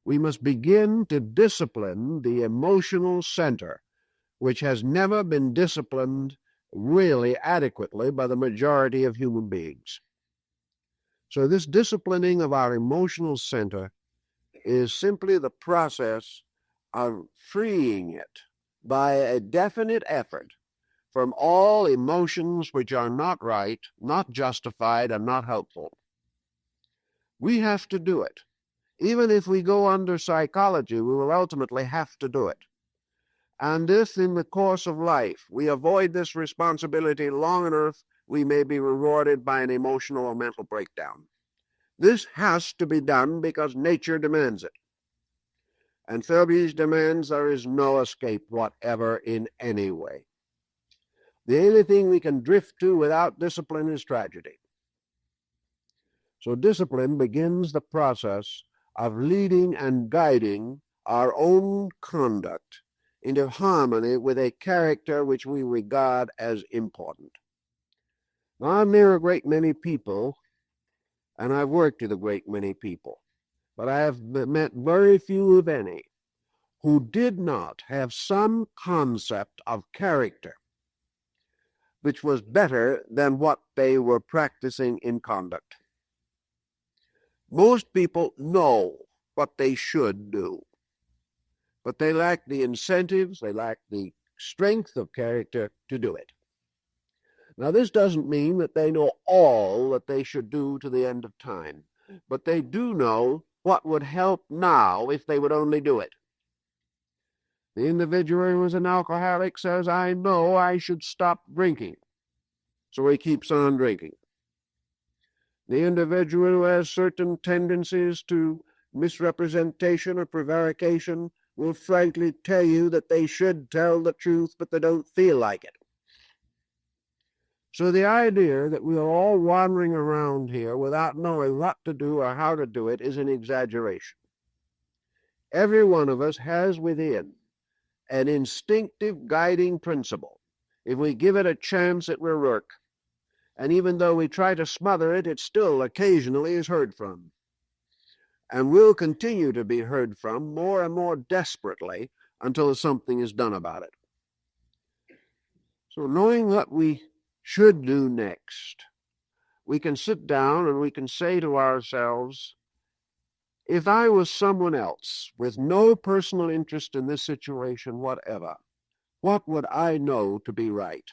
S1: We must begin to discipline the emotional center, which has never been disciplined really adequately by the majority of human beings. So this disciplining of our emotional center is simply the process of freeing it by a definite effort from all emotions which are not right, not justified, and not helpful. We have to do it. Even if we go under psychology, we will ultimately have to do it. And if in the course of life we avoid this responsibility long enough, we may be rewarded by an emotional or mental breakdown. This has to be done because nature demands it. And for these demands, there is no escape whatever in any way. The only thing we can drift to without discipline is tragedy. So discipline begins the process of leading and guiding our own conduct into harmony with a character which we regard as important. Now, I'm near a great many people, and I've worked with a great many people, but I have met very few, if any, who did not have some concept of character which was better than what they were practicing in conduct. Most people know what they should do, but they lack the incentives, they lack the strength of character to do it. Now, this doesn't mean that they know all that they should do to the end of time, but they do know what would help now if they would only do it. The individual who is an alcoholic says, I know I should stop drinking, so he keeps on drinking. The individual who has certain tendencies to misrepresentation or prevarication will frankly tell you that they should tell the truth, but they don't feel like it. So the idea that we are all wandering around here without knowing what to do or how to do it is an exaggeration. Every one of us has within an instinctive guiding principle. If we give it a chance, it will work. And even though we try to smother it, it still occasionally is heard from, and will continue to be heard from more and more desperately until something is done about it. So knowing what we should do next, we can sit down and we can say to ourselves, if I was someone else with no personal interest in this situation whatever, what would I know to be right?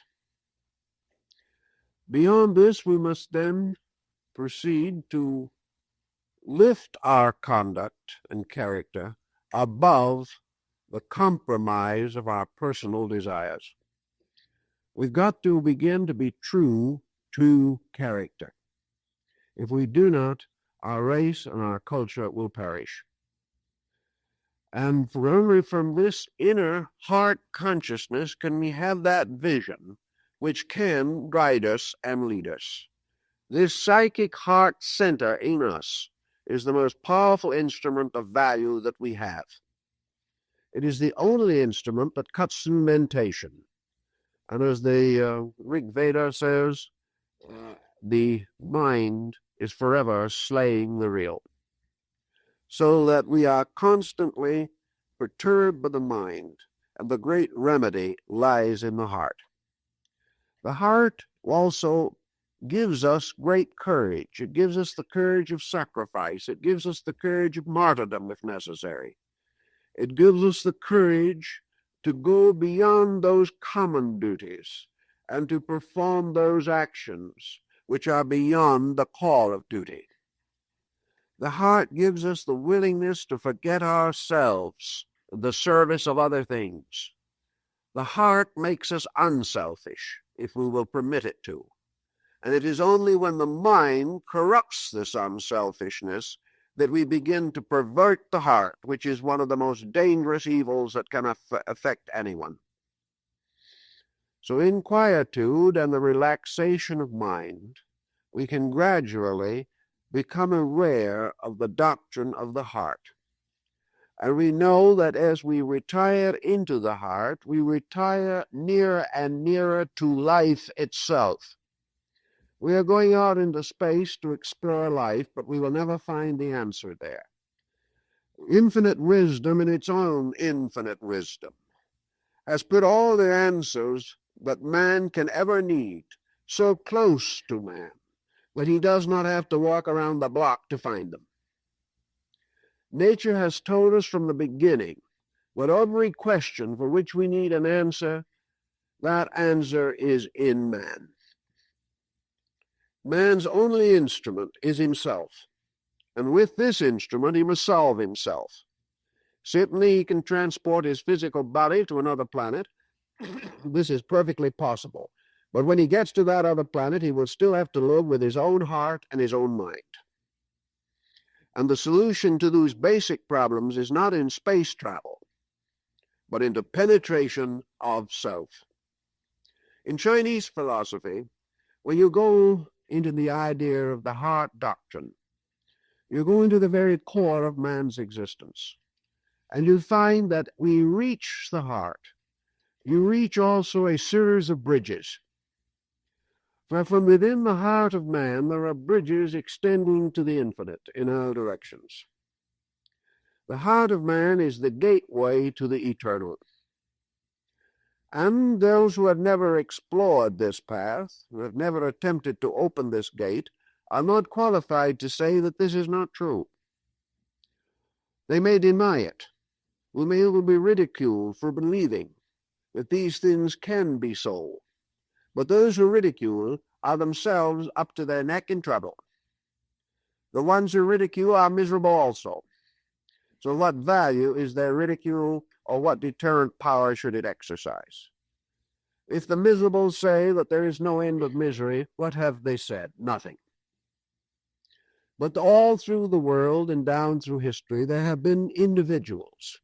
S1: Beyond this, we must then proceed to lift our conduct and character above the compromise of our personal desires. We've got to begin to be true to character. If we do not, our race and our culture will perish. And for only from this inner heart consciousness can we have that vision which can guide us and lead us. This psychic heart center in us is the most powerful instrument of value that we have. It is the only instrument that cuts through mentation. And as the Rig Veda says, the mind is forever slaying the real. So that we are constantly perturbed by the mind, and the great remedy lies in the heart. The heart also gives us great courage. It gives us the courage of sacrifice. It gives us the courage of martyrdom if necessary. It gives us the courage to go beyond those common duties and to perform those actions which are beyond the call of duty. The heart gives us the willingness to forget ourselves in the service of other things. The heart makes us unselfish, if we will permit it to. And it is only when the mind corrupts this unselfishness that we begin to pervert the heart, which is one of the most dangerous evils that can affect anyone. So in quietude and the relaxation of mind, we can gradually become aware of the doctrine of the heart. And we know that as we retire into the heart, we retire nearer and nearer to life itself. We are going out into space to explore life, but we will never find the answer there. Infinite wisdom, in its own infinite wisdom, has put all the answers that man can ever need so close to man that he does not have to walk around the block to find them. Nature has told us from the beginning what every question for which we need an answer, that answer is in man. Man's only instrument is himself, and with this instrument he must solve himself. Certainly he can transport his physical body to another planet. This is perfectly possible. But when he gets to that other planet, he will still have to live with his own heart and his own mind. And the solution to those basic problems is not in space travel, but in the penetration of self. In Chinese philosophy, when you go into the idea of the heart doctrine, you go into the very core of man's existence. And you find that we reach the heart. You reach also a series of bridges. For from within the heart of man there are bridges extending to the infinite in all directions. The heart of man is the gateway to the eternal. And those who have never explored this path, who have never attempted to open this gate, are not qualified to say that this is not true. They may deny it. We may even be ridiculed for believing that these things can be so. But those who ridicule are themselves up to their neck in trouble. The ones who ridicule are miserable also. So what value is their ridicule, or what deterrent power should it exercise? If the miserable say that there is no end of misery, what have they said? Nothing. But all through the world and down through history, there have been individuals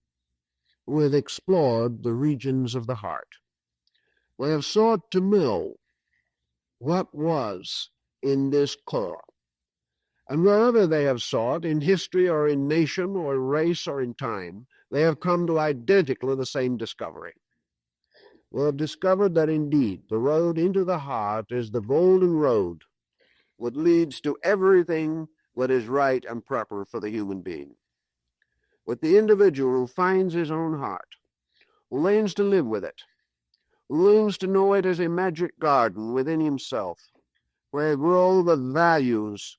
S1: who have explored the regions of the heart. They have sought to know what was in this core. And wherever they have sought, in history or in nation or race or in time, they have come to identically the same discovery. They have discovered that indeed the road into the heart is the golden road that leads to everything that is right and proper for the human being. But the individual who finds his own heart, who learns to live with it, who learns to know it as a magic garden within himself, where grow the values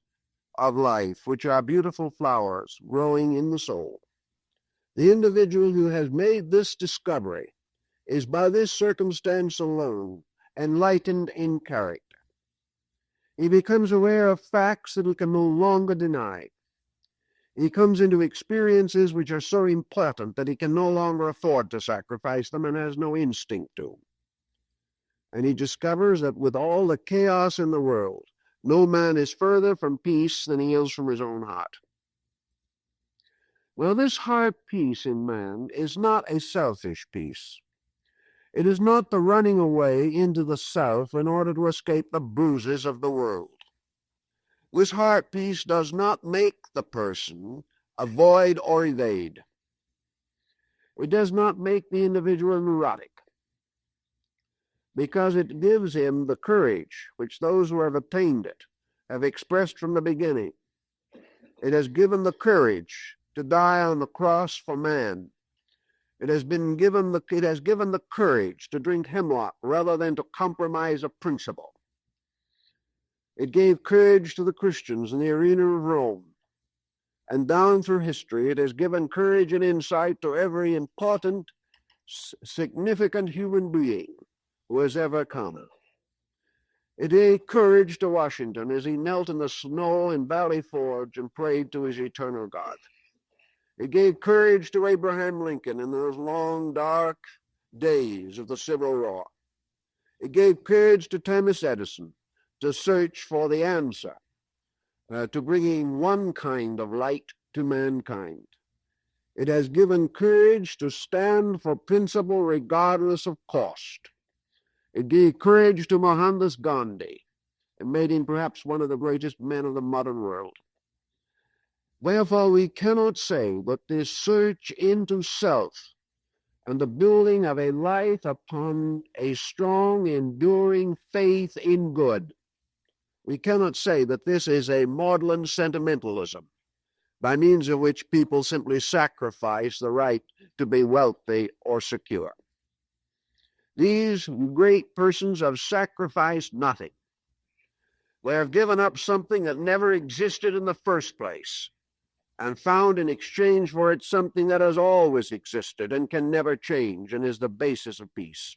S1: of life, which are beautiful flowers growing in the soul. The individual who has made this discovery is by this circumstance alone enlightened in character. He becomes aware of facts that he can no longer deny. He comes into experiences which are so important that he can no longer afford to sacrifice them and has no instinct to. And he discovers that with all the chaos in the world, no man is further from peace than he is from his own heart. Well, this heart peace in man is not a selfish peace. It is not the running away into the self in order to escape the bruises of the world. This heart peace does not make the person avoid or evade. It does not make the individual neurotic, because it gives him the courage which those who have attained it have expressed from the beginning. It has given the courage to die on the cross for man. It has given the courage to drink hemlock rather than to compromise a principle. It gave courage to the Christians in the arena of Rome. And down through history, it has given courage and insight to every important, significant human being who has ever come. It gave courage to Washington as he knelt in the snow in Valley Forge and prayed to his eternal God. It gave courage to Abraham Lincoln in those long, dark days of the Civil War. It gave courage to Thomas Edison to search for the answer, to bringing one kind of light to mankind. It has given courage to stand for principle regardless of cost. It gave courage to Mohandas Gandhi and made him perhaps one of the greatest men of the modern world. Wherefore, we cannot say that this search into self and the building of a life upon a strong, enduring faith in good, we cannot say that this is a maudlin sentimentalism by means of which people simply sacrifice the right to be wealthy or secure. These great persons have sacrificed nothing. They have given up something that never existed in the first place and found in exchange for it something that has always existed and can never change and is the basis of peace.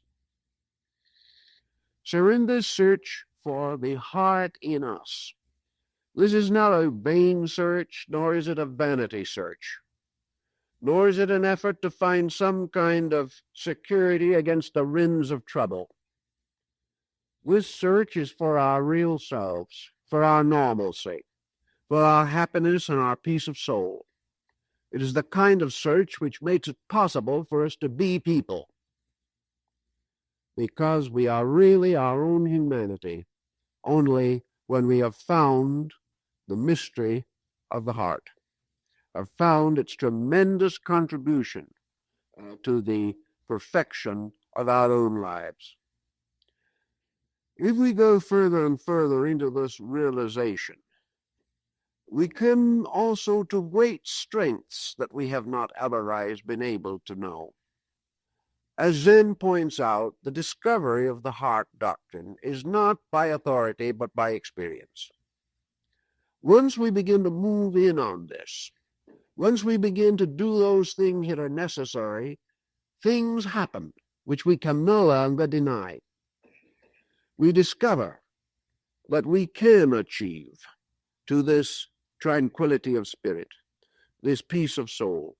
S1: So in this search for the heart in us, this is not a vain search, nor is it a vanity search, nor is it an effort to find some kind of security against the winds of trouble. This search is for our real selves, for our normalcy, for our happiness and our peace of soul. It is the kind of search which makes it possible for us to be people, because we are really our own humanity only when we have found the mystery of the heart, have found its tremendous contribution to the perfection of our own lives. If we go further and further into this realization, we come also to great strengths that we have not otherwise been able to know. As Zen points out, the discovery of the heart doctrine is not by authority but by experience. Once we begin to move in on this, once we begin to do those things that are necessary, things happen which we can no longer deny. We discover that we can achieve to this tranquility of spirit, this peace of soul,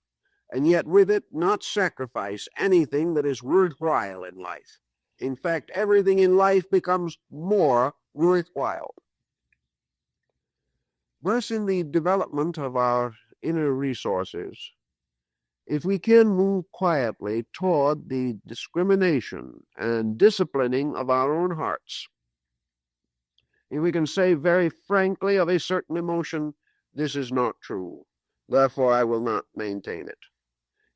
S1: and yet with it not sacrifice anything that is worthwhile in life. In fact, everything in life becomes more worthwhile. Thus, in the development of our inner resources, if we can move quietly toward the discrimination and disciplining of our own hearts, if we can say very frankly of a certain emotion, this is not true, therefore I will not maintain it.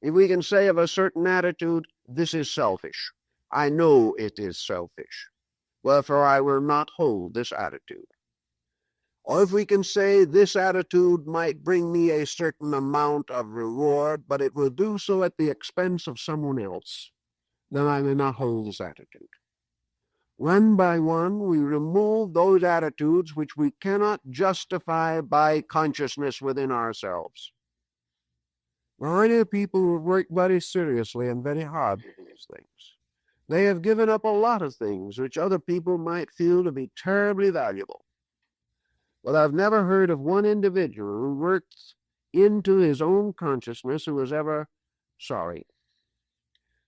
S1: If we can say of a certain attitude, this is selfish, I know it is selfish, wherefore I will not hold this attitude. Or if we can say this attitude might bring me a certain amount of reward, but it will do so at the expense of someone else, then I may not hold this attitude. One by one, we remove those attitudes which we cannot justify by consciousness within ourselves. Many people who work very seriously and very hard for these things. They have given up a lot of things which other people might feel to be terribly valuable. But I've never heard of one individual who worked into his own consciousness who was ever sorry.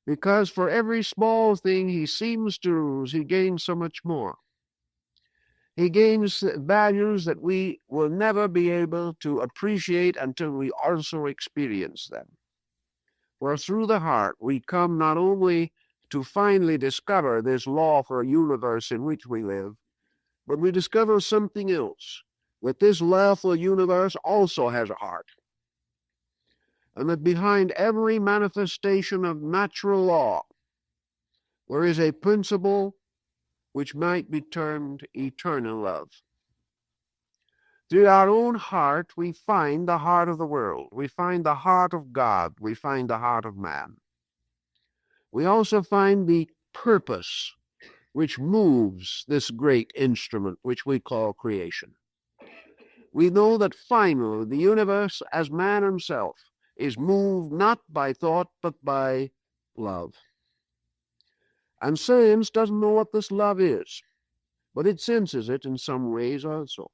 S1: Because for every small thing he seems to lose, he gains so much more. He gains values that we will never be able to appreciate until we also experience them. For through the heart, we come not only to finally discover this lawful universe in which we live, but we discover something else, that this lawful universe also has a heart, and that behind every manifestation of natural law, there is a principle which might be termed eternal love. Through our own heart, we find the heart of the world. We find the heart of God. We find the heart of man. We also find the purpose which moves this great instrument which we call creation. We know that finally the universe, as man himself, is moved not by thought but by love. And science doesn't know what this love is, but it senses it in some ways also.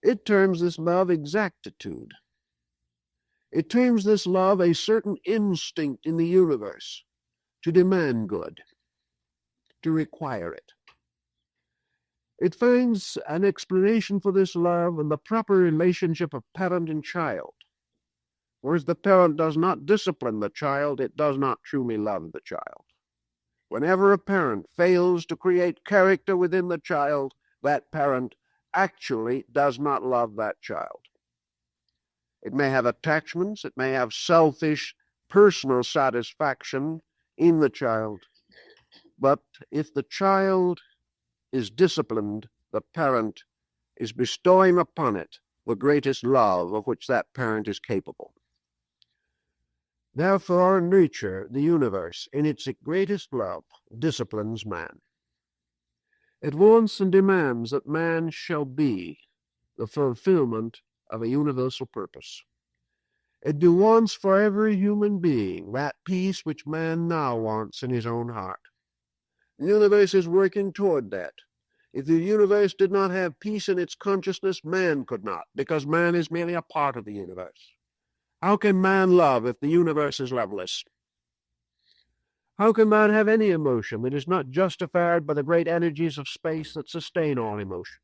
S1: It terms this love exactitude. It terms this love a certain instinct in the universe to demand good, to require it. It finds an explanation for this love in the proper relationship of parent and child. Whereas the parent does not discipline the child, it does not truly love the child. Whenever a parent fails to create character within the child, that parent actually does not love that child. It may have attachments, it may have selfish, personal satisfaction in the child, but if the child is disciplined, the parent is bestowing upon it the greatest love of which that parent is capable. Therefore, nature, the universe, in its greatest love, disciplines man. It wants and demands that man shall be the fulfillment of a universal purpose. It wants for every human being that peace which man now wants in his own heart. The universe is working toward that. If the universe did not have peace in its consciousness, man could not, because man is merely a part of the universe. How can man love if the universe is loveless? How can man have any emotion that is not justified by the great energies of space that sustain all emotion?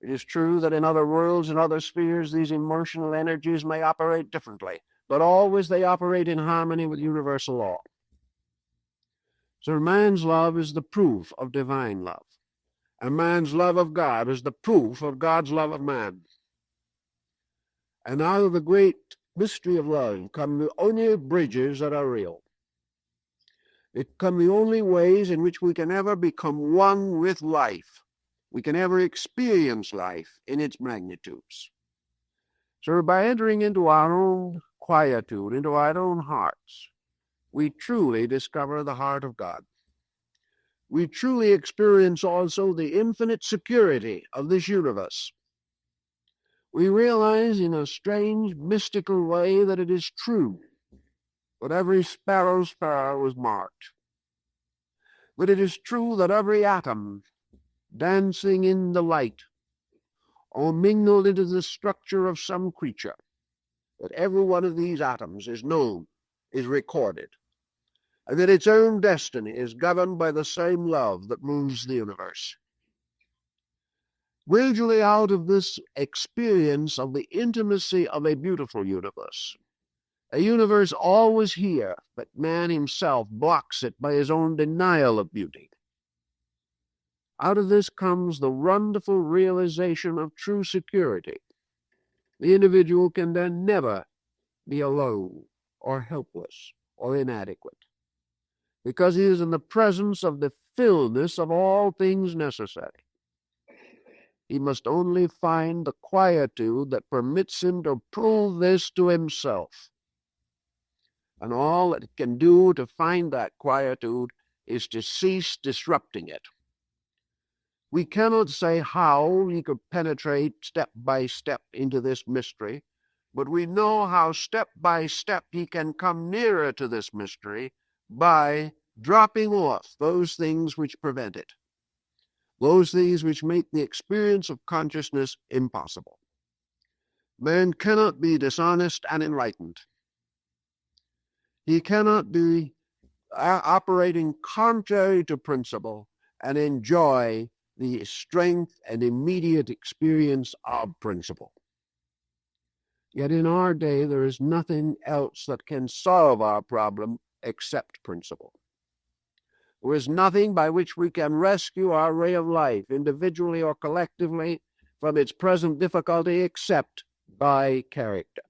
S1: It is true that in other worlds and other spheres, these emotional energies may operate differently, but always they operate in harmony with universal law. So man's love is the proof of divine love, and man's love of God is the proof of God's love of man. And out of the great mystery of love come the only bridges that are real. It become the only ways in which we can ever become one with life. We can ever experience life in its magnitudes. So by entering into our own quietude, into our own hearts, we truly discover the heart of God. We truly experience also the infinite security of this universe. We realize in a strange, mystical way that it is true that every sparrow's fur was marked. But it is true that every atom dancing in the light or mingled into the structure of some creature, that every one of these atoms is known, is recorded, and that its own destiny is governed by the same love that moves the universe. Gradually out of this experience of the intimacy of a beautiful universe, a universe always here, but man himself blocks it by his own denial of beauty. Out of this comes the wonderful realization of true security. The individual can then never be alone or helpless or inadequate, because he is in the presence of the fullness of all things necessary. He must only find the quietude that permits him to prove this to himself. And all that it can do to find that quietude is to cease disrupting it. We cannot say how he could penetrate step by step into this mystery, but we know how step by step he can come nearer to this mystery by dropping off those things which prevent it, those things which make the experience of consciousness impossible. Man cannot be dishonest and enlightened. He cannot be operating contrary to principle and enjoy the strength and immediate experience of principle. Yet in our day, there is nothing else that can solve our problem except principle. There is nothing by which we can rescue our ray of life, individually or collectively, from its present difficulty except by character.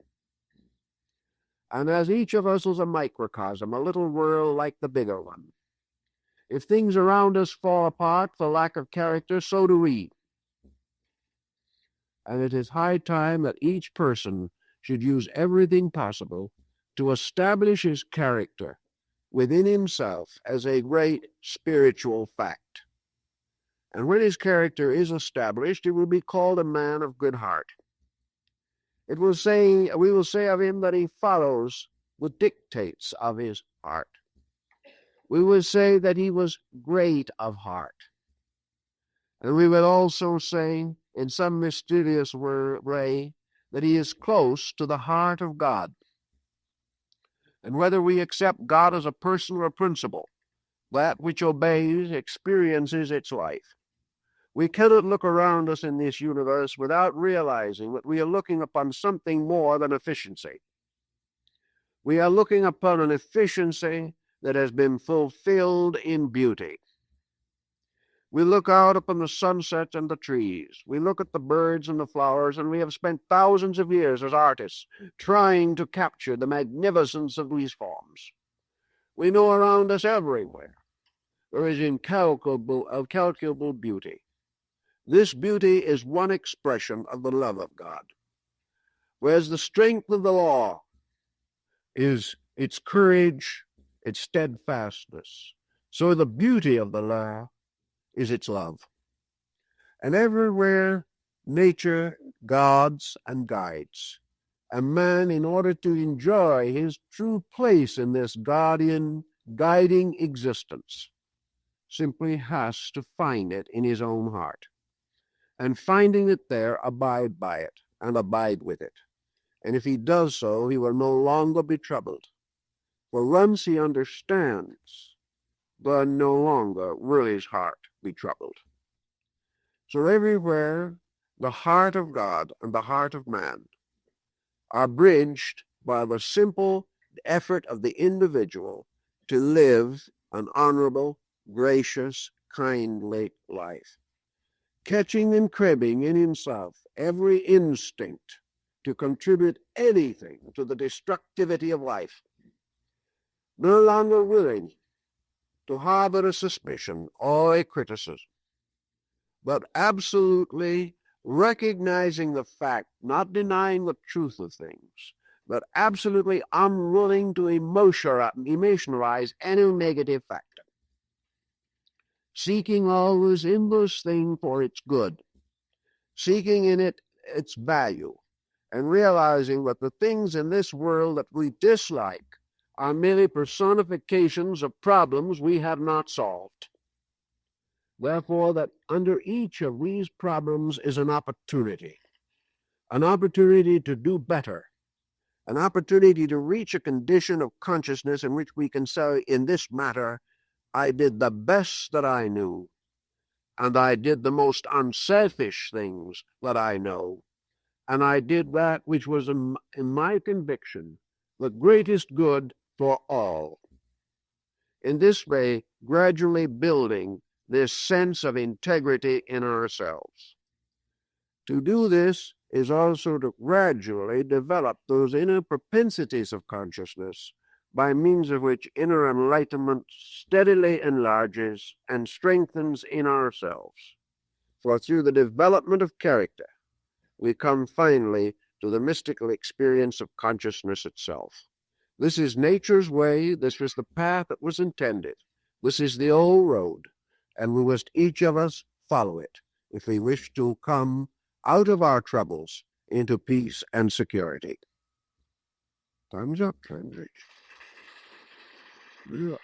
S1: And as each of us is a microcosm, a little world like the bigger one, if things around us fall apart for lack of character, so do we. And it is high time that each person should use everything possible to establish his character within himself as a great spiritual fact. And when his character is established, he will be called a man of good heart. We will say of him that he follows the dictates of his heart. We will say that he was great of heart. And we will also say, in some mysterious way, that he is close to the heart of God. And whether we accept God as a person or a principle, that which obeys experiences its life. We cannot look around us in this universe without realizing that we are looking upon something more than efficiency. We are looking upon an efficiency that has been fulfilled in beauty. We look out upon the sunset and the trees. We look at the birds and the flowers, and we have spent thousands of years as artists trying to capture the magnificence of these forms. We know around us everywhere there is incalculable beauty. This beauty is one expression of the love of God. Whereas the strength of the law is its courage, its steadfastness, so the beauty of the law is its love. And everywhere nature guards and guides, a man, in order to enjoy his true place in this guiding existence, simply has to find it in his own heart. And finding it there, abide by it and abide with it. And if he does so, he will no longer be troubled. For once he understands, then no longer will his heart be troubled. So everywhere, the heart of God and the heart of man are bridged by the simple effort of the individual to live an honorable, gracious, kindly life, catching and cribbing in himself every instinct to contribute anything to the destructivity of life, no longer willing to harbor a suspicion or a criticism, but absolutely recognizing the fact, not denying the truth of things, but absolutely unwilling to emotionalize any negative factor, seeking always in this thing for its good, seeking in it its value, and realizing that the things in this world that we dislike are merely personifications of problems we have not solved. Therefore, that under each of these problems is an opportunity to do better, an opportunity to reach a condition of consciousness in which we can say, in this matter, I did the best that I knew, and I did the most unselfish things that I know, and I did that which was, in my conviction, the greatest good for all. In this way, gradually building this sense of integrity in ourselves. To do this is also to gradually develop those inner propensities of consciousness by means of which inner enlightenment steadily enlarges and strengthens in ourselves. For through the development of character, we come finally to the mystical experience of consciousness itself. This is nature's way. This was the path that was intended. This is the old road, and we must each of us follow it if we wish to come out of our troubles into peace and security. Time's up, time's reached. Yeah.